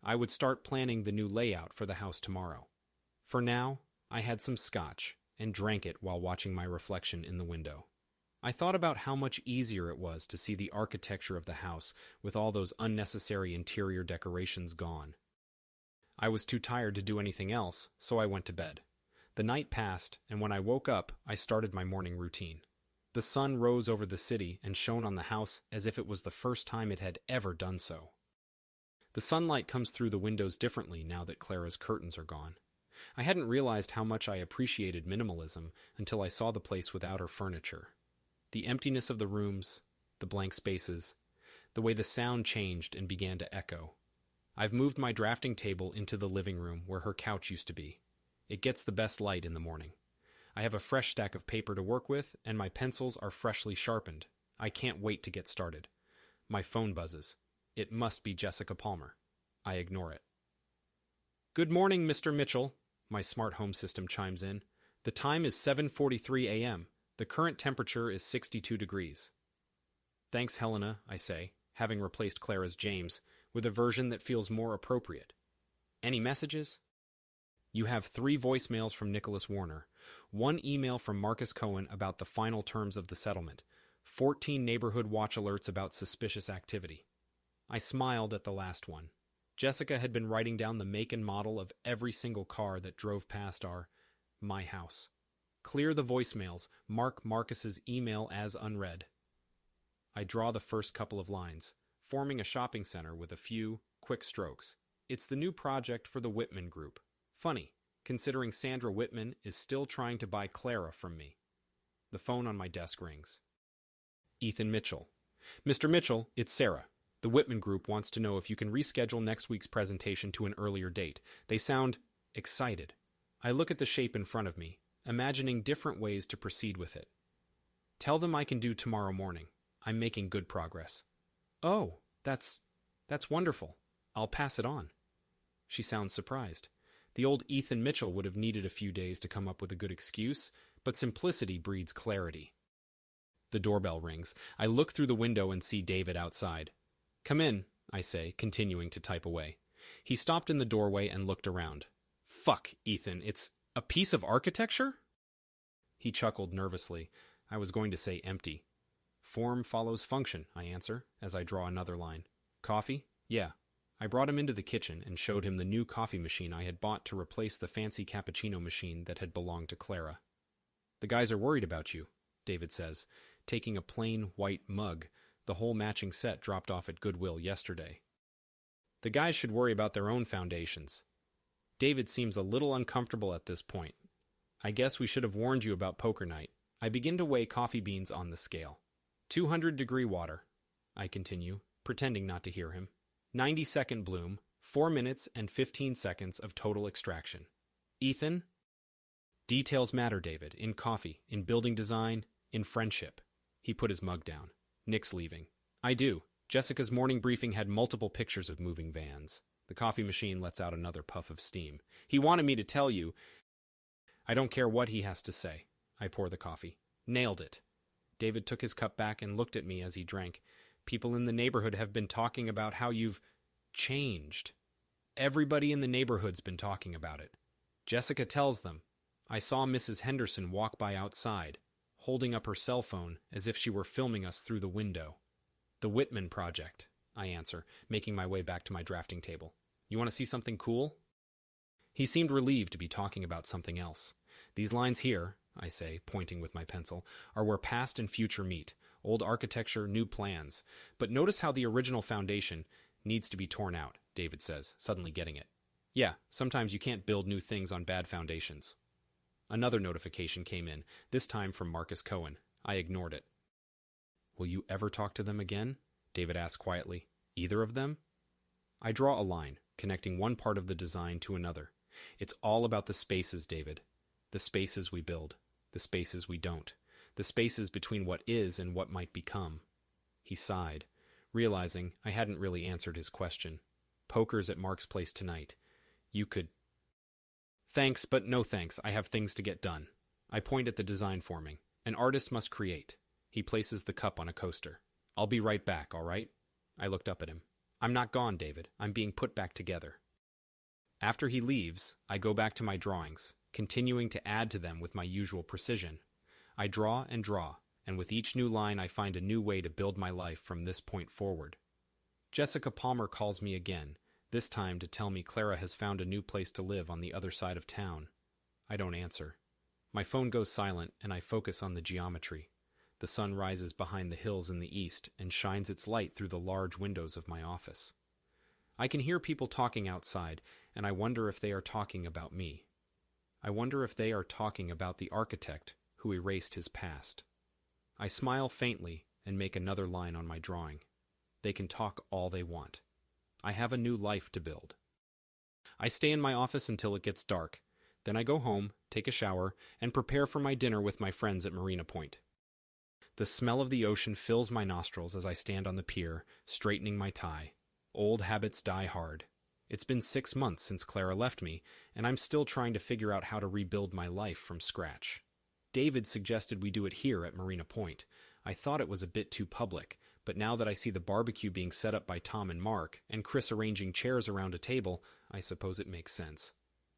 A: I would start planning the new layout for the house tomorrow. For now, I had some scotch and drank it while watching my reflection in the window. I thought about how much easier it was to see the architecture of the house with all those unnecessary interior decorations gone. I was too tired to do anything else, so I went to bed. The night passed, and when I woke up, I started my morning routine. The sun rose over the city and shone on the house as if it was the first time it had ever done so. The sunlight comes through the windows differently now that Clara's curtains are gone. I hadn't realized how much I appreciated minimalism until I saw the place without her furniture. The emptiness of the rooms, the blank spaces, the way the sound changed and began to echo. I've moved my drafting table into the living room where her couch used to be. It gets the best light in the morning. I have a fresh stack of paper to work with, and my pencils are freshly sharpened. I can't wait to get started. My phone buzzes. It must be Jessica Palmer. I ignore it. "Good morning, Mr. Mitchell," my smart home system chimes in. "The time is 7:43 a.m. The current temperature is 62 degrees. "Thanks, Helena," I say, having replaced Clara's James with a version that feels more appropriate. "Any messages?" You have 3 voicemails from Nicholas Warner, 1 email from Marcus Cohen about the final terms of the settlement, 14 neighborhood watch alerts about suspicious activity. I smiled at the last one. Jessica had been writing down the make and model of every single car that drove past my house. Clear the voicemails, mark Marcus's email as unread. I draw the first couple of lines, forming a shopping center with a few quick strokes. It's the new project for the Whitman Group. Funny, considering Sandra Whitman is still trying to buy Clara from me. The phone on my desk rings. Ethan Mitchell. "Mr. Mitchell, it's Sarah. The Whitman Group wants to know if you can reschedule next week's presentation to an earlier date. They sound excited." I look at the shape in front of me, imagining different ways to proceed with it. "Tell them I can do tomorrow morning. I'm making good progress." "Oh, that's wonderful. I'll pass it on." She sounds surprised. The old Ethan Mitchell would have needed a few days to come up with a good excuse, but simplicity breeds clarity. The doorbell rings. I look through the window and see David outside. "Come in," I say, continuing to type away. He stopped in the doorway and looked around. "Fuck, Ethan, it's a piece of architecture?" He chuckled nervously. I was going to say empty. "Form follows function," I answer, as I draw another line. "Coffee?" "Yeah." I brought him into the kitchen and showed him the new coffee machine I had bought to replace the fancy cappuccino machine that had belonged to Clara. "The guys are worried about you," David says, taking a plain white mug, the whole matching set dropped off at Goodwill yesterday. "The guys should worry about their own foundations." David seems a little uncomfortable at this point. "I guess we should have warned you about poker night." I begin to weigh coffee beans on the scale. 200-degree water, I continue, pretending not to hear him. 90-second bloom, 4 minutes and 15 seconds of total extraction. "Ethan?" "Details matter, David, in coffee, in building design, in friendship." He put his mug down. "Nick's leaving." "I do. Jessica's morning briefing had multiple pictures of moving vans." The coffee machine lets out another puff of steam. "He wanted me to tell you." "I don't care what he has to say." I pour the coffee. "Nailed it." David took his cup back and looked at me as he drank. People in the neighborhood have been talking about how you've changed. Everybody in the neighborhood's been talking about it. Jessica tells them, I saw Mrs. Henderson walk by outside, holding up her cell phone as if she were filming us through the window. The Whitman Project, I answer, making my way back to my drafting table. You want to see something cool? He seemed relieved to be talking about something else. These lines here, I say, pointing with my pencil, are where past and future meet. Old architecture, new plans. But notice how the original foundation needs to be torn out, David says, suddenly getting it. Yeah, sometimes you can't build new things on bad foundations. Another notification came in, this time from Marcus Cohen. I ignored it. Will you ever talk to them again? David asked quietly. Either of them? I draw a line, connecting one part of the design to another. It's all about the spaces, David. The spaces we build. The spaces we don't. The spaces between what is and what might become. He sighed, realizing I hadn't really answered his question. Poker's at Mark's place tonight. You could... Thanks, but no thanks. I have things to get done. I point at the design forming. An artist must create. He places the cup on a coaster. I'll be right back, all right? I looked up at him. I'm not gone, David. I'm being put back together. After he leaves, I go back to my drawings, continuing to add to them with my usual precision. I draw, and with each new line I find a new way to build my life from this point forward. Jessica Palmer calls me again, this time to tell me Clara has found a new place to live on the other side of town. I don't answer. My phone goes silent, and I focus on the geometry. The sun rises behind the hills in the east and shines its light through the large windows of my office. I can hear people talking outside, and I wonder if they are talking about me. I wonder if they are talking about the architect who erased his past. I smile faintly and make another line on my drawing. They can talk all they want. I have a new life to build. I stay in my office until it gets dark. Then I go home, take a shower, and prepare for my dinner with my friends at Marina Point. The smell of the ocean fills my nostrils as I stand on the pier, straightening my tie. Old habits die hard. It's been 6 months since Clara left me, and I'm still trying to figure out how to rebuild my life from scratch. David suggested we do it here at Marina Point. I thought it was a bit too public, but now that I see the barbecue being set up by Tom and Mark, and Chris arranging chairs around a table, I suppose it makes sense.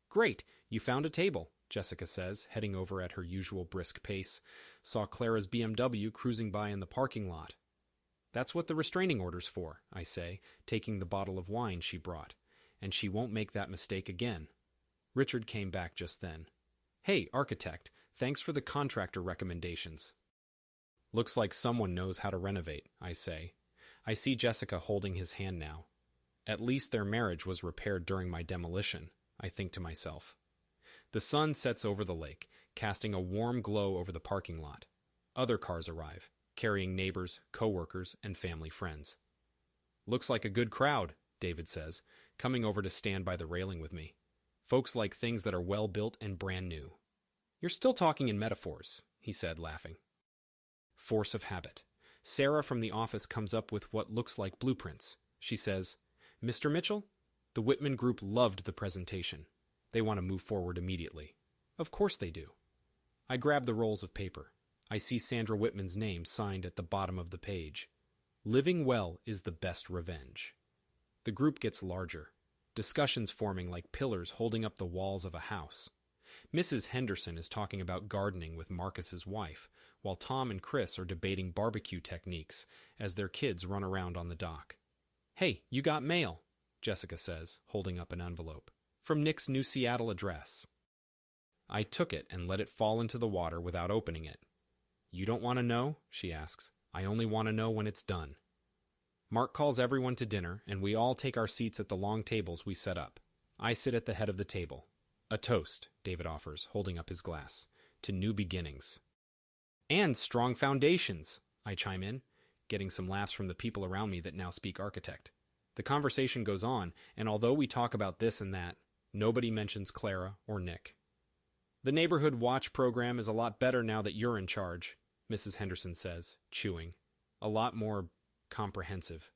A: Great, you found a table, Jessica says, heading over at her usual brisk pace. Saw Clara's BMW cruising by in the parking lot. That's what the restraining order's for, I say, taking the bottle of wine she brought. And she won't make that mistake again. Richard came back just then. Hey, architect, thanks for the contractor recommendations. Looks like someone knows how to renovate, I say. I see Jessica holding his hand now. At least their marriage was repaired during my demolition, I think to myself. The sun sets over the lake, casting a warm glow over the parking lot. Other cars arrive, carrying neighbors, co-workers, and family friends. Looks like a good crowd, David says, coming over to stand by the railing with me. Folks like things that are well built and brand new. You're still talking in metaphors, he said, laughing. Force of habit. Sarah from the office comes up with what looks like blueprints. She says, Mr. Mitchell, the Whitman group loved the presentation. They want to move forward immediately. Of course they do. I grab the rolls of paper. I see Sandra Whitman's name signed at the bottom of the page. Living well is the best revenge. The group gets larger, discussions forming like pillars holding up the walls of a house. Mrs. Henderson is talking about gardening with Marcus's wife, while Tom and Chris are debating barbecue techniques as their kids run around on the dock. Hey, you got mail, Jessica says, holding up an envelope. From Nick's new Seattle address. I took it and let it fall into the water without opening it. You don't want to know? She asks. I only want to know when it's done. Mark calls everyone to dinner, and we all take our seats at the long tables we set up. I sit at the head of the table. A toast, David offers, holding up his glass, to new beginnings. And strong foundations, I chime in, getting some laughs from the people around me that now speak architect. The conversation goes on, and although we talk about this and that, nobody mentions Clara or Nick. The neighborhood watch program is a lot better now that you're in charge, Mrs. Henderson says, chewing. A lot more comprehensive.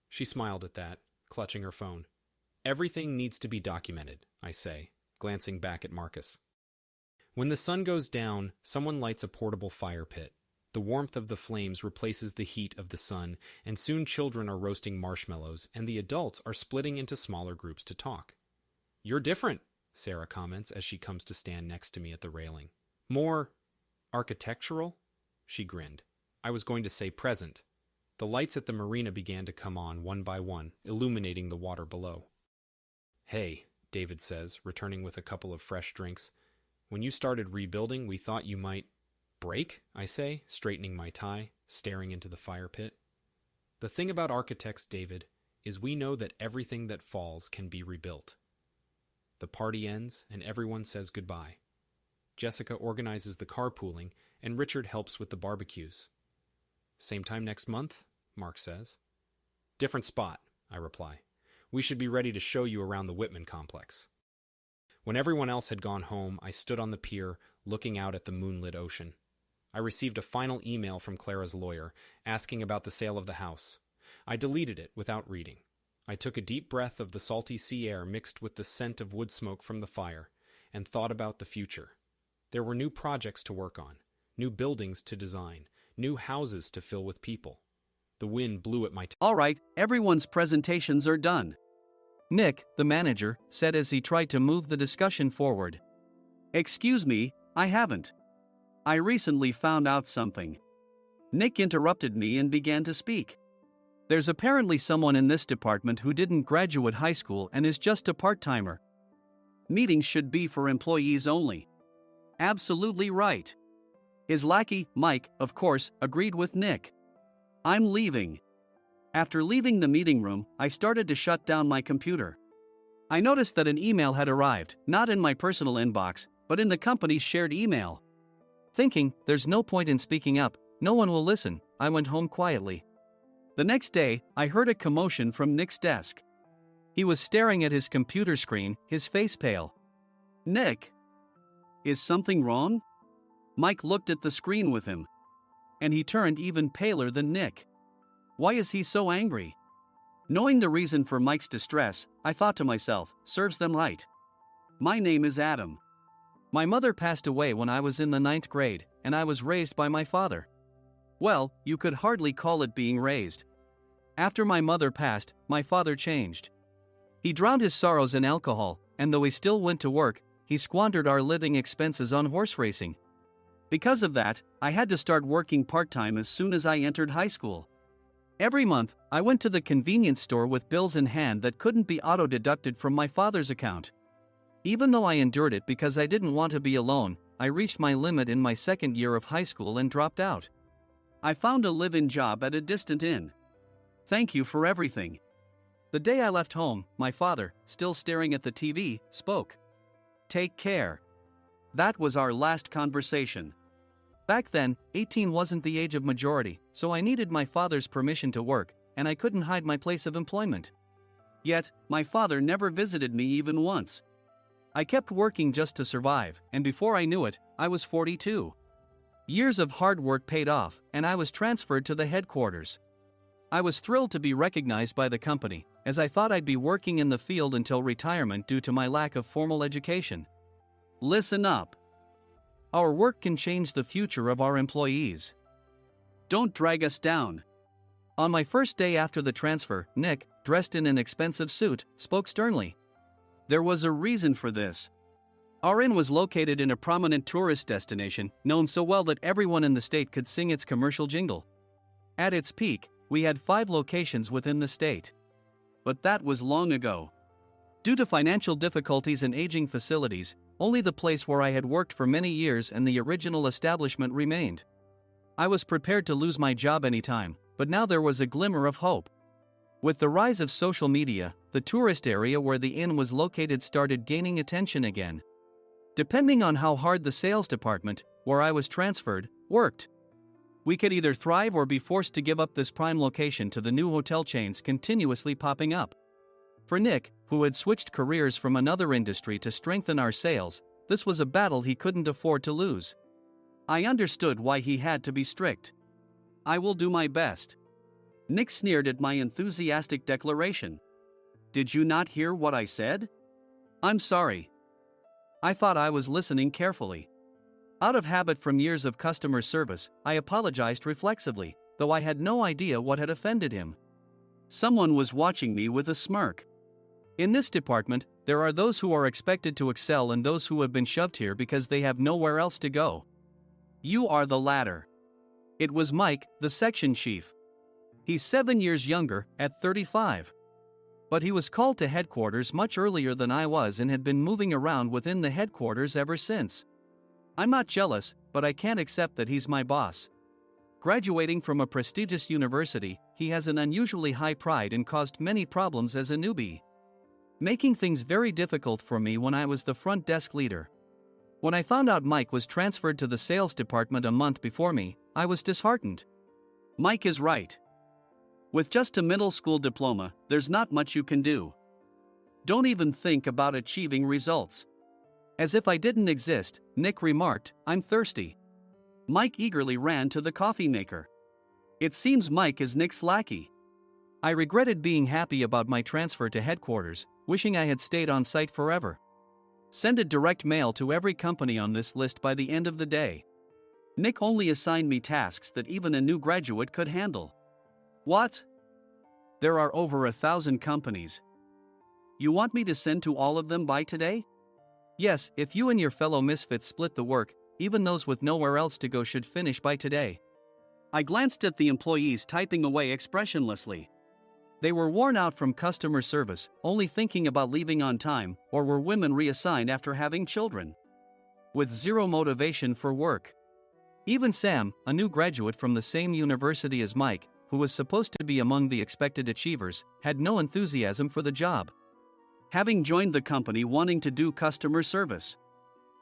A: She smiled at that, clutching her phone. Everything needs to be documented, I say, glancing back at Marcus. When the sun goes down, someone lights a portable fire pit. The warmth of the flames replaces the heat of the sun, and soon children are roasting marshmallows, and the adults are splitting into smaller groups to talk. "You're different," Sarah comments as she comes to stand next to me at the railing. "More architectural?" She grinned. I was going to say present. The lights at the marina began to come on one by one, illuminating the water below. "Hey," David says, returning with a couple of fresh drinks. "When you started rebuilding, we thought you might..." "Break?" I say, straightening my tie, staring into the fire pit. "The thing about architects, David, is we know that everything that falls can be rebuilt." The party ends, and everyone says goodbye. Jessica organizes the carpooling, and Richard helps with the barbecues. "Same time next month?" Mark says. "Different spot," I reply. "We should be ready to show you around the Whitman complex." When everyone else had gone home, I stood on the pier, looking out at the moonlit ocean. I received a final email from Clara's lawyer, asking about the sale of the house. I deleted it without reading. I took a deep breath of the salty sea air mixed with the scent of wood smoke from the fire, and thought about the future. There were new projects to work on, new buildings to design, new houses to fill with people. The wind blew at my
B: All right, everyone's presentations are done. Nick, the manager, said as he tried to move the discussion forward. Excuse me, I haven't. I recently found out something. Nick interrupted me and began to speak. There's apparently someone in this department who didn't graduate high school and is just a part-timer. Meetings should be for employees only. Absolutely right. His lackey, Mike, of course, agreed with Nick. I'm leaving. After leaving the meeting room, I started to shut down my computer. I noticed that an email had arrived, not in my personal inbox, but in the company's shared email. Thinking, there's no point in speaking up, no one will listen, I went home quietly. The next day, I heard a commotion from Nick's desk. He was staring at his computer screen, his face pale. Nick? Is something wrong? Mike looked at the screen with him. And he turned even paler than Nick. Why is he so angry? Knowing the reason for Mike's distress, I thought to myself, serves them right. My name is Adam. My mother passed away when I was in the 9th grade, and I was raised by my father. Well, you could hardly call it being raised. After my mother passed, my father changed. He drowned his sorrows in alcohol, and though he still went to work, he squandered our living expenses on horse racing. Because of that, I had to start working part-time as soon as I entered high school. Every month, I went to the convenience store with bills in hand that couldn't be auto-deducted from my father's account. Even though I endured it because I didn't want to be alone, I reached my limit in my second year of high school and dropped out. I found a live-in job at a distant inn. Thank you for everything. The day I left home, my father, still staring at the TV, spoke. Take care. That was our last conversation. Back then, 18 wasn't the age of majority, so I needed my father's permission to work, and I couldn't hide my place of employment. Yet, my father never visited me even once. I kept working just to survive, and before I knew it, I was 42. Years of hard work paid off, and I was transferred to the headquarters. I was thrilled to be recognized by the company, as I thought I'd be working in the field until retirement due to my lack of formal education. Listen up. Our work can change the future of our employees. Don't drag us down. On my first day after the transfer, Nick, dressed in an expensive suit, spoke sternly. There was a reason for this. Our inn was located in a prominent tourist destination, known so well that everyone in the state could sing its commercial jingle. At its peak, we had 5 locations within the state. But that was long ago. Due to financial difficulties and aging facilities, only the place where I had worked for many years and the original establishment remained. I was prepared to lose my job anytime, but now there was a glimmer of hope. With the rise of social media, the tourist area where the inn was located started gaining attention again. Depending on how hard the sales department, where I was transferred, worked, we could either thrive or be forced to give up this prime location to the new hotel chains continuously popping up. For Nick, who had switched careers from another industry to strengthen our sales, this was a battle he couldn't afford to lose. I understood why he had to be strict. I will do my best. Nick sneered at my enthusiastic declaration. Did you not hear what I said? I'm sorry. I thought I was listening carefully. Out of habit from years of customer service, I apologized reflexively, though I had no idea what had offended him. Someone was watching me with a smirk. In this department, there are those who are expected to excel and those who have been shoved here because they have nowhere else to go. You are the latter. It was Mike, the section chief. He's 7 years younger, at 35. But he was called to headquarters much earlier than I was and had been moving around within the headquarters ever since. I'm not jealous, but I can't accept that he's my boss. Graduating from a prestigious university, he has an unusually high pride and caused many problems as a newbie, making things very difficult for me when I was the front desk leader. When I found out Mike was transferred to the sales department a month before me, I was disheartened. Mike is right. With just a middle school diploma, there's not much you can do. Don't even think about achieving results. As if I didn't exist, Nick remarked, I'm thirsty. Mike eagerly ran to the coffee maker. It seems Mike is Nick's lackey. I regretted being happy about my transfer to headquarters, wishing I had stayed on site forever. Send a direct mail to every company on this list by the end of the day. Nick only assigned me tasks that even a new graduate could handle. What? There are over 1,000 companies. You want me to send to all of them by today? Yes, if you and your fellow misfits split the work, even those with nowhere else to go should finish by today. I glanced at the employees typing away expressionlessly. They were worn out from customer service, only thinking about leaving on time, or were women reassigned after having children, with zero motivation for work. Even Sam, a new graduate from the same university as Mike, who was supposed to be among the expected achievers, had no enthusiasm for the job, having joined the company wanting to do customer service.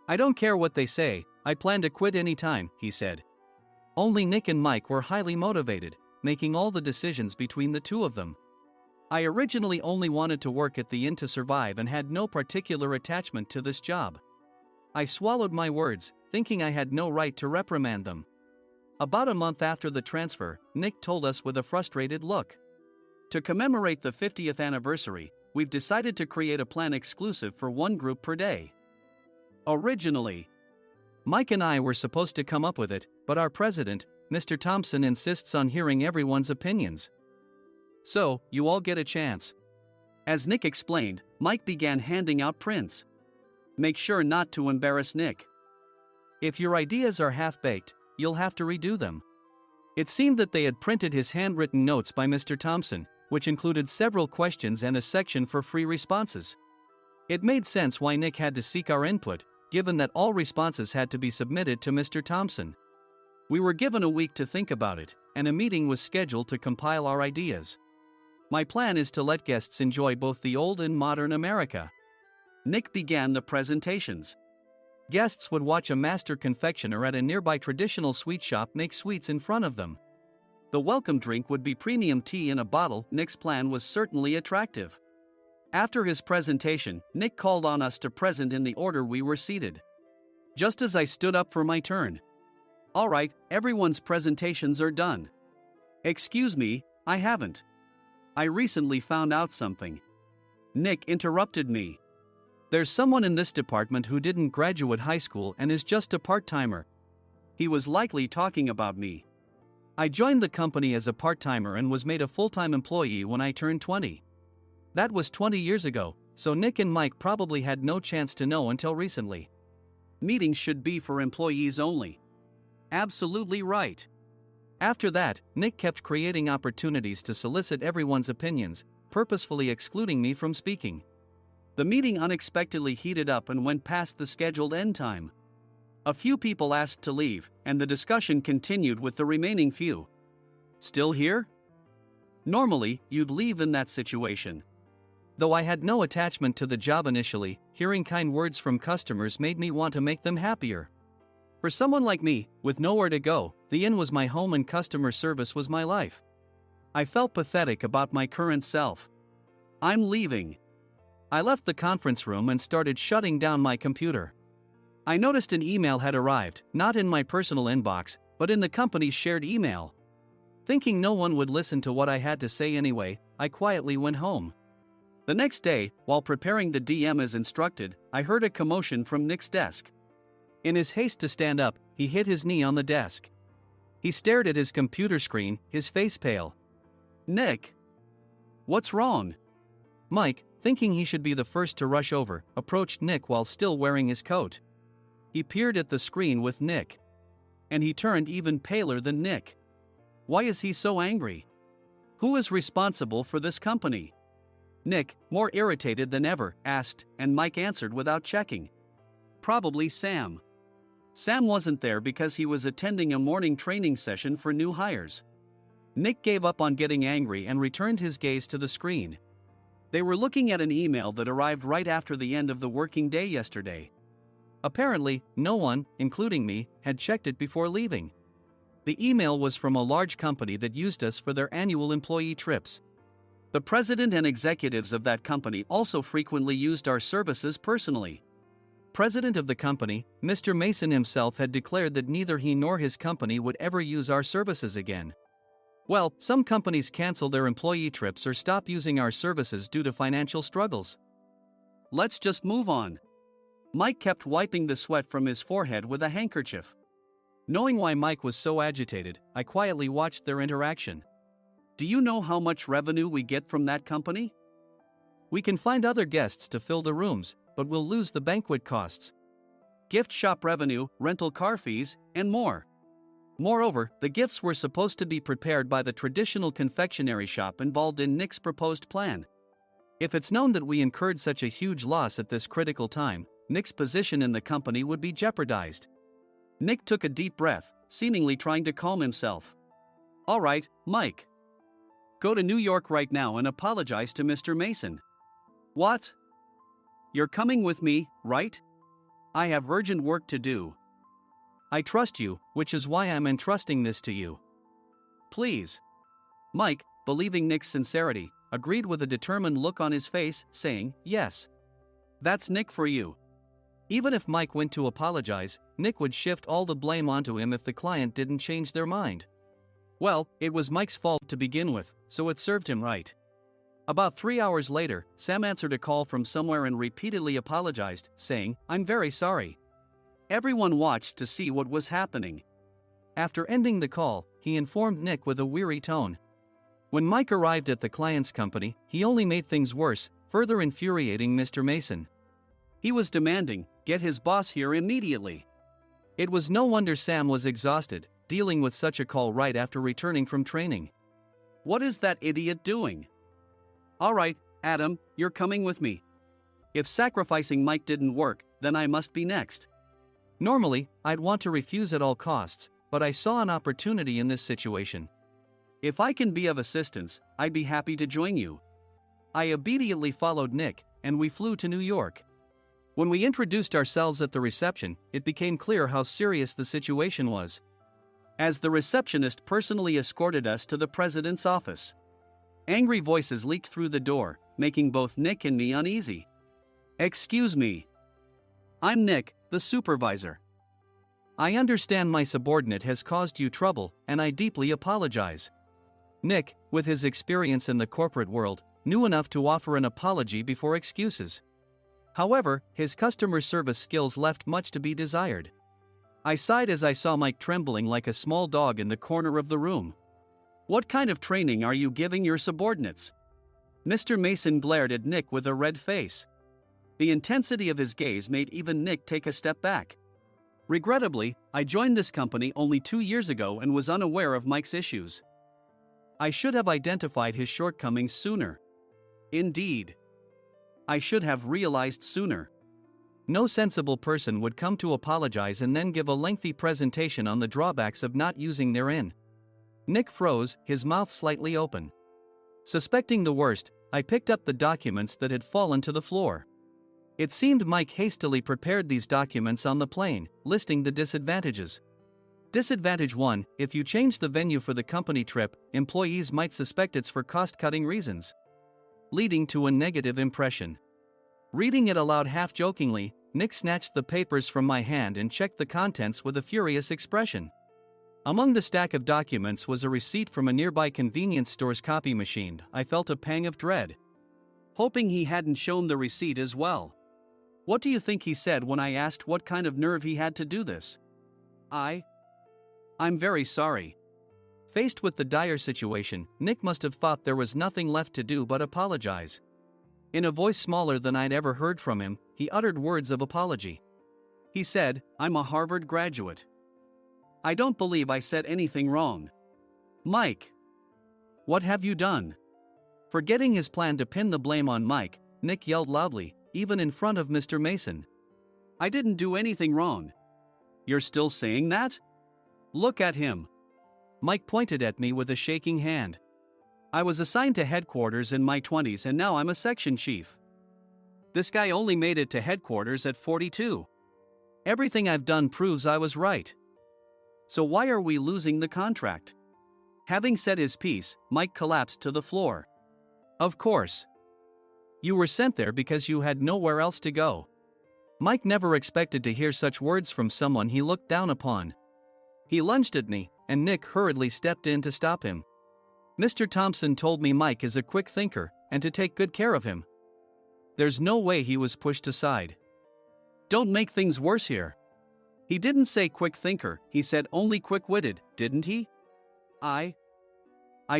B: I don't care what they say, I plan to quit anytime, he said. Only Nick and Mike were highly motivated, making all the decisions between the two of them. I originally only wanted to work at the inn to survive and had no particular attachment to this job. I swallowed my words, thinking I had no right to reprimand them. About a month after the transfer, Nick told us with a frustrated look. To commemorate the 50th anniversary, we've decided to create a plan exclusive for one group per day. Originally, Mike and I were supposed to come up with it, but our president, Mr. Thompson, insists on hearing everyone's opinions. So, you all get a chance. As Nick explained, Mike began handing out prints. Make sure not to embarrass Nick. If your ideas are half-baked, you'll have to redo them. It seemed that they had printed his handwritten notes by Mr. Thompson, which included several questions and a section for free responses. It made sense why Nick had to seek our input, given that all responses had to be submitted to Mr. Thompson. We were given a week to think about it, and a meeting was scheduled to compile our ideas. My plan is to let guests enjoy both the old and modern America. Nick began the presentations. Guests would watch a master confectioner at a nearby traditional sweet shop make sweets in front of them. The welcome drink would be premium tea in a bottle. Nick's plan was certainly attractive. After his presentation, Nick called on us to present in the order we were seated. Just as I stood up for my turn. All right, everyone's presentations are done. Excuse me, I haven't. I recently found out something. Nick interrupted me. There's someone in this department who didn't graduate high school and is just a part-timer. He was likely talking about me. I joined the company as a part-timer and was made a full-time employee when I turned 20. That was 20 years ago, so Nick and Mike probably had no chance to know until recently. Meetings should be for employees only. Absolutely right. After that, Nick kept creating opportunities to solicit everyone's opinions, purposefully excluding me from speaking. The meeting unexpectedly heated up and went past the scheduled end time. A few people asked to leave, and the discussion continued with the remaining few. Still here? Normally, you'd leave in that situation. Though I had no attachment to the job initially, hearing kind words from customers made me want to make them happier. For someone like me, with nowhere to go, the inn was my home and customer service was my life. I felt pathetic about my current self. I'm leaving. I left the conference room and started shutting down my computer. I noticed an email had arrived, not in my personal inbox, but in the company's shared email. Thinking no one would listen to what I had to say anyway, I quietly went home. The next day, while preparing the DM as instructed, I heard a commotion from Nick's desk. In his haste to stand up, he hit his knee on the desk. He stared at his computer screen, his face pale. "Nick! What's wrong?" Mike, thinking he should be the first to rush over, approached Nick while still wearing his coat. He peered at the screen with Nick. And he turned even paler than Nick. Why is he so angry? Who is responsible for this company? Nick, more irritated than ever, asked, and Mike answered without checking. Probably Sam. Sam wasn't there because he was attending a morning training session for new hires. Nick gave up on getting angry and returned his gaze to the screen. They were looking at an email that arrived right after the end of the working day yesterday. Apparently, no one, including me, had checked it before leaving. The email was from a large company that used us for their annual employee trips. The president and executives of that company also frequently used our services personally. President of the company, Mr. Mason himself, had declared that neither he nor his company would ever use our services again. Well, some companies cancel their employee trips or stop using our services due to financial struggles. Let's just move on. Mike kept wiping the sweat from his forehead with a handkerchief. Knowing why Mike was so agitated, I quietly watched their interaction. Do you know how much revenue we get from that company? We can find other guests to fill the rooms, but we'll lose the banquet costs, gift shop revenue, rental car fees, and more. Moreover, the gifts were supposed to be prepared by the traditional confectionery shop involved in Nick's proposed plan. If it's known that we incurred such a huge loss at this critical time, Nick's position in the company would be jeopardized. Nick took a deep breath, seemingly trying to calm himself. All right, Mike. Go to New York right now and apologize to Mr. Mason. What? You're coming with me, right? I have urgent work to do. I trust you, which is why I'm entrusting this to you. Please. Mike, believing Nick's sincerity, agreed with a determined look on his face, saying, yes. That's Nick for you. Even if Mike went to apologize, Nick would shift all the blame onto him if the client didn't change their mind. Well, it was Mike's fault to begin with, so it served him right. About 3 hours later, Sam answered a call from somewhere and repeatedly apologized, saying, I'm very sorry. Everyone watched to see what was happening. After ending the call, he informed Nick with a weary tone. When Mike arrived at the client's company, he only made things worse, further infuriating Mr. Mason. He was demanding, get his boss here immediately. It was no wonder Sam was exhausted, dealing with such a call right after returning from training. What is that idiot doing? All right, Adam, you're coming with me. If sacrificing Mike didn't work, then I must be next. Normally, I'd want to refuse at all costs, but I saw an opportunity in this situation. If I can be of assistance, I'd be happy to join you. I obediently followed Nick, and we flew to New York. When we introduced ourselves at the reception, it became clear how serious the situation was, as the receptionist personally escorted us to the president's office. Angry voices leaked through the door, making both Nick and me uneasy. Excuse me. I'm Nick, the supervisor. I understand my subordinate has caused you trouble, and I deeply apologize. Nick, with his experience in the corporate world, knew enough to offer an apology before excuses. However, his customer service skills left much to be desired. I sighed as I saw Mike trembling like a small dog in the corner of the room. What kind of training are you giving your subordinates? Mr. Mason glared at Nick with a red face. The intensity of his gaze made even Nick take a step back. Regrettably, I joined this company only 2 years ago and was unaware of Mike's issues. I should have identified his shortcomings sooner. Indeed. I should have realized sooner. No sensible person would come to apologize and then give a lengthy presentation on the drawbacks of not using their IN. Nick froze, his mouth slightly open. Suspecting the worst, I picked up the documents that had fallen to the floor. It seemed Mike hastily prepared these documents on the plane, listing the disadvantages. Disadvantage 1: if you change the venue for the company trip, employees might suspect it's for cost-cutting reasons, leading to a negative impression. Reading it aloud half-jokingly, Nick snatched the papers from my hand and checked the contents with a furious expression. Among the stack of documents was a receipt from a nearby convenience store's copy machine. I felt a pang of dread, hoping he hadn't shown the receipt as well. What do you think he said when I asked what kind of nerve he had to do this? I'm very sorry. Faced with the dire situation, Nick must have thought there was nothing left to do but apologize. In a voice smaller than I'd ever heard from him, he uttered words of apology. He said, "I'm a Harvard graduate. I don't believe I said anything wrong." Mike! What have you done? Forgetting his plan to pin the blame on Mike, Nick yelled loudly, even in front of Mr. Mason. "I didn't do anything wrong." "You're still saying that? Look at him." Mike pointed at me with a shaking hand. "I was assigned to headquarters in my 20s and now I'm a section chief. This guy only made it to headquarters at 42. Everything I've done proves I was right. So why are we losing the contract?" Having said his piece, Mike collapsed to the floor. "Of course. You were sent there because you had nowhere else to go." Mike never expected to hear such words from someone he looked down upon. He lunged at me, and Nick hurriedly stepped in to stop him. "Mr. Thompson told me Mike is a quick thinker, and to take good care of him." There's no way he was pushed aside. "Don't make things worse here." "He didn't say quick thinker, he said only quick-witted, didn't he?" I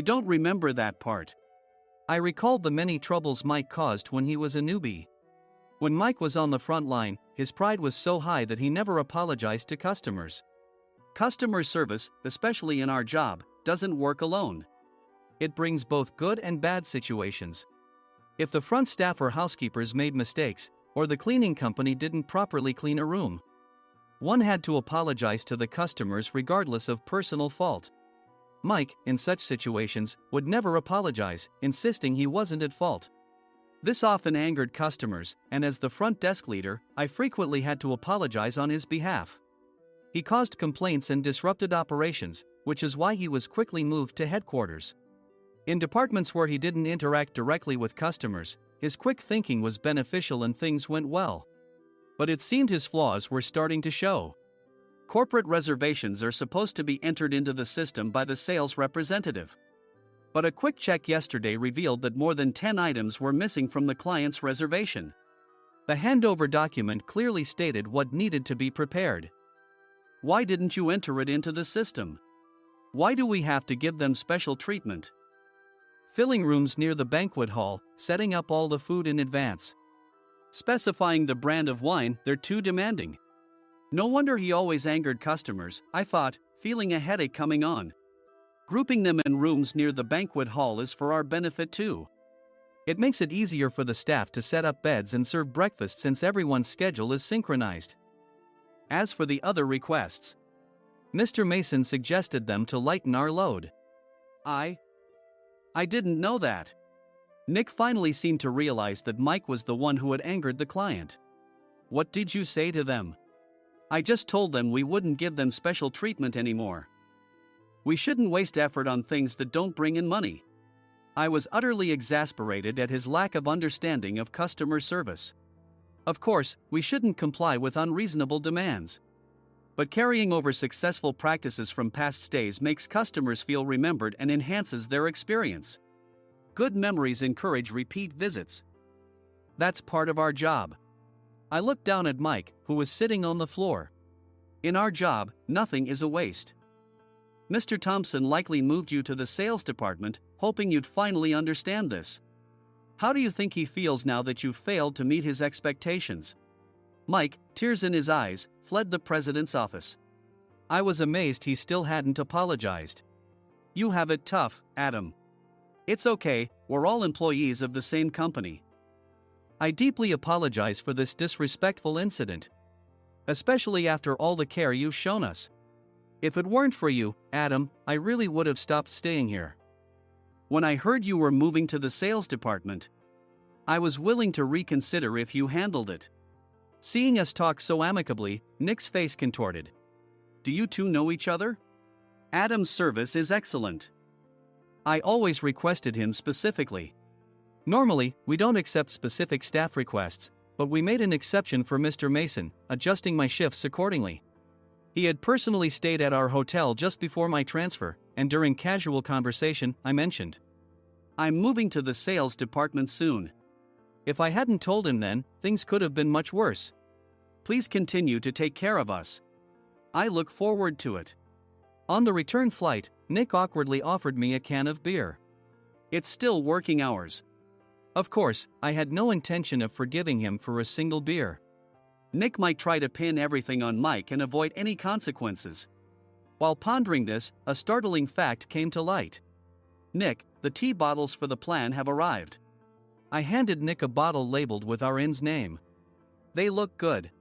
B: don't remember that part. I recalled the many troubles Mike caused when he was a newbie. When Mike was on the front line, his pride was so high that he never apologized to customers. Customer service, especially in our job, doesn't work alone. It brings both good and bad situations. If the front staff or housekeepers made mistakes, or the cleaning company didn't properly clean a room, one had to apologize to the customers regardless of personal fault. Mike, in such situations, would never apologize, insisting he wasn't at fault. This often angered customers, and as the front desk leader, I frequently had to apologize on his behalf. He caused complaints and disrupted operations, which is why he was quickly moved to headquarters. In departments where he didn't interact directly with customers, his quick thinking was beneficial and things went well. But it seemed his flaws were starting to show. Corporate reservations are supposed to be entered into the system by the sales representative. But a quick check yesterday revealed that more than 10 items were missing from the client's reservation. The handover document clearly stated what needed to be prepared. Why didn't you enter it into the system? Why do we have to give them special treatment? Filling rooms near the banquet hall, setting up all the food in advance. Specifying the brand of wine, they're too demanding. No wonder he always angered customers, I thought, feeling a headache coming on. Grouping them in rooms near the banquet hall is for our benefit too. It makes it easier for the staff to set up beds and serve breakfast since everyone's schedule is synchronized. As for the other requests, Mr. Mason suggested them to lighten our load. I didn't know that. Nick finally seemed to realize that Mike was the one who had angered the client. What did you say to them? I just told them we wouldn't give them special treatment anymore. We shouldn't waste effort on things that don't bring in money. I was utterly exasperated at his lack of understanding of customer service. Of course, we shouldn't comply with unreasonable demands. But carrying over successful practices from past stays makes customers feel remembered and enhances their experience. Good memories encourage repeat visits. That's part of our job. I looked down at Mike, who was sitting on the floor. In our job, nothing is a waste. Mr. Thompson likely moved you to the sales department, hoping you'd finally understand this. How do you think he feels now that you've failed to meet his expectations? Mike, tears in his eyes, fled the president's office. I was amazed he still hadn't apologized. You have it tough, Adam. It's okay, we're all employees of the same company. I deeply apologize for this disrespectful incident. Especially after all the care you've shown us. If it weren't for you, Adam, I really would have stopped staying here. When I heard you were moving to the sales department, I was willing to reconsider if you handled it. Seeing us talk so amicably, Nick's face contorted. Do you two know each other? Adam's service is excellent. I always requested him specifically. Normally, we don't accept specific staff requests, but we made an exception for Mr. Mason, adjusting my shifts accordingly. He had personally stayed at our hotel just before my transfer, and during casual conversation, I mentioned, I'm moving to the sales department soon. If I hadn't told him then, things could have been much worse. Please continue to take care of us. I look forward to it. On the return flight, Nick awkwardly offered me a can of beer. It's still working hours. Of course, I had no intention of forgiving him for a single beer. Nick might try to pin everything on Mike and avoid any consequences. While pondering this, a startling fact came to light. Nick, the tea bottles for the plan have arrived. I handed Nick a bottle labeled with our inn's name. They look good.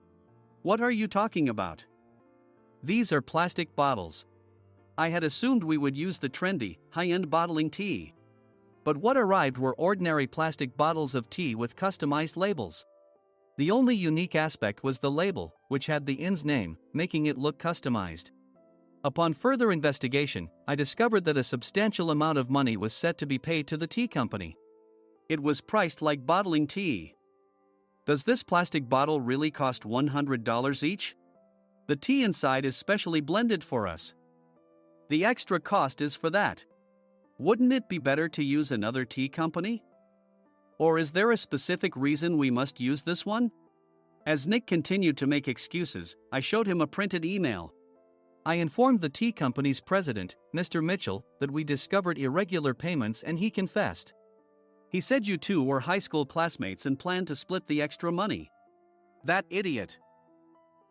B: What are you talking about? These are plastic bottles. I had assumed we would use the trendy, high-end bottling tea. But what arrived were ordinary plastic bottles of tea with customized labels. The only unique aspect was the label, which had the inn's name, making it look customized. Upon further investigation, I discovered that a substantial amount of money was set to be paid to the tea company. It was priced like bottling tea. Does this plastic bottle really cost $100 each? The tea inside is specially blended for us. The extra cost is for that. Wouldn't it be better to use another tea company? Or is there a specific reason we must use this one? As Nick continued to make excuses, I showed him a printed email. I informed the tea company's president, Mr. Mitchell, that we discovered irregular payments and he confessed. He said you two were high school classmates and planned to split the extra money. That idiot.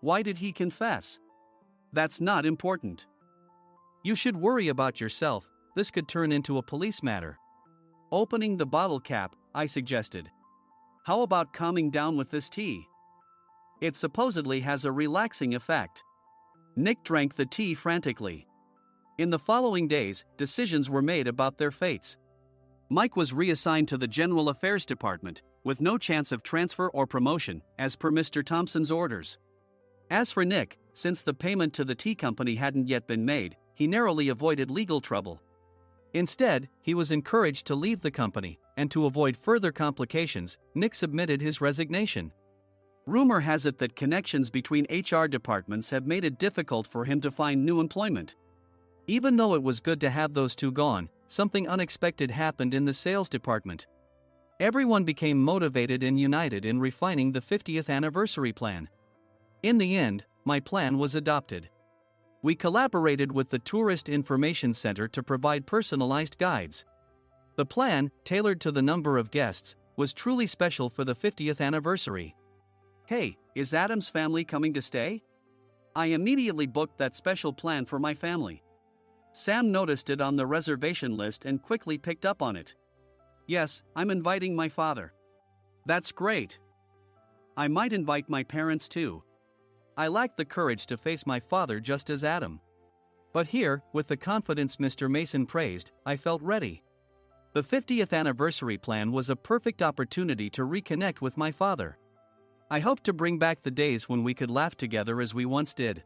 B: Why did he confess? That's not important. You should worry about yourself, this could turn into a police matter. Opening the bottle cap, I suggested. How about calming down with this tea? It supposedly has a relaxing effect. Nick drank the tea frantically. In the following days, decisions were made about their fates. Mike was reassigned to the General Affairs Department, with no chance of transfer or promotion, as per Mr. Thompson's orders. As for Nick, since the payment to the tea company hadn't yet been made, he narrowly avoided legal trouble. Instead, he was encouraged to leave the company, and to avoid further complications, Nick submitted his resignation. Rumor has it that connections between HR departments have made it difficult for him to find new employment. Even though it was good to have those two gone, something unexpected happened in the sales department. Everyone became motivated and united in refining the 50th anniversary plan. In the end, my plan was adopted. We collaborated with the Tourist Information Center to provide personalized guides. The plan, tailored to the number of guests, was truly special for the 50th anniversary. Hey, is Adam's family coming to stay? I immediately booked that special plan for my family. Sam noticed it on the reservation list and quickly picked up on it. Yes, I'm inviting my father. That's great. I might invite my parents too. I lacked the courage to face my father just as Adam. But here, with the confidence Mr. Mason praised, I felt ready. The 50th anniversary plan was a perfect opportunity to reconnect with my father. I hoped to bring back the days when we could laugh together as we once did.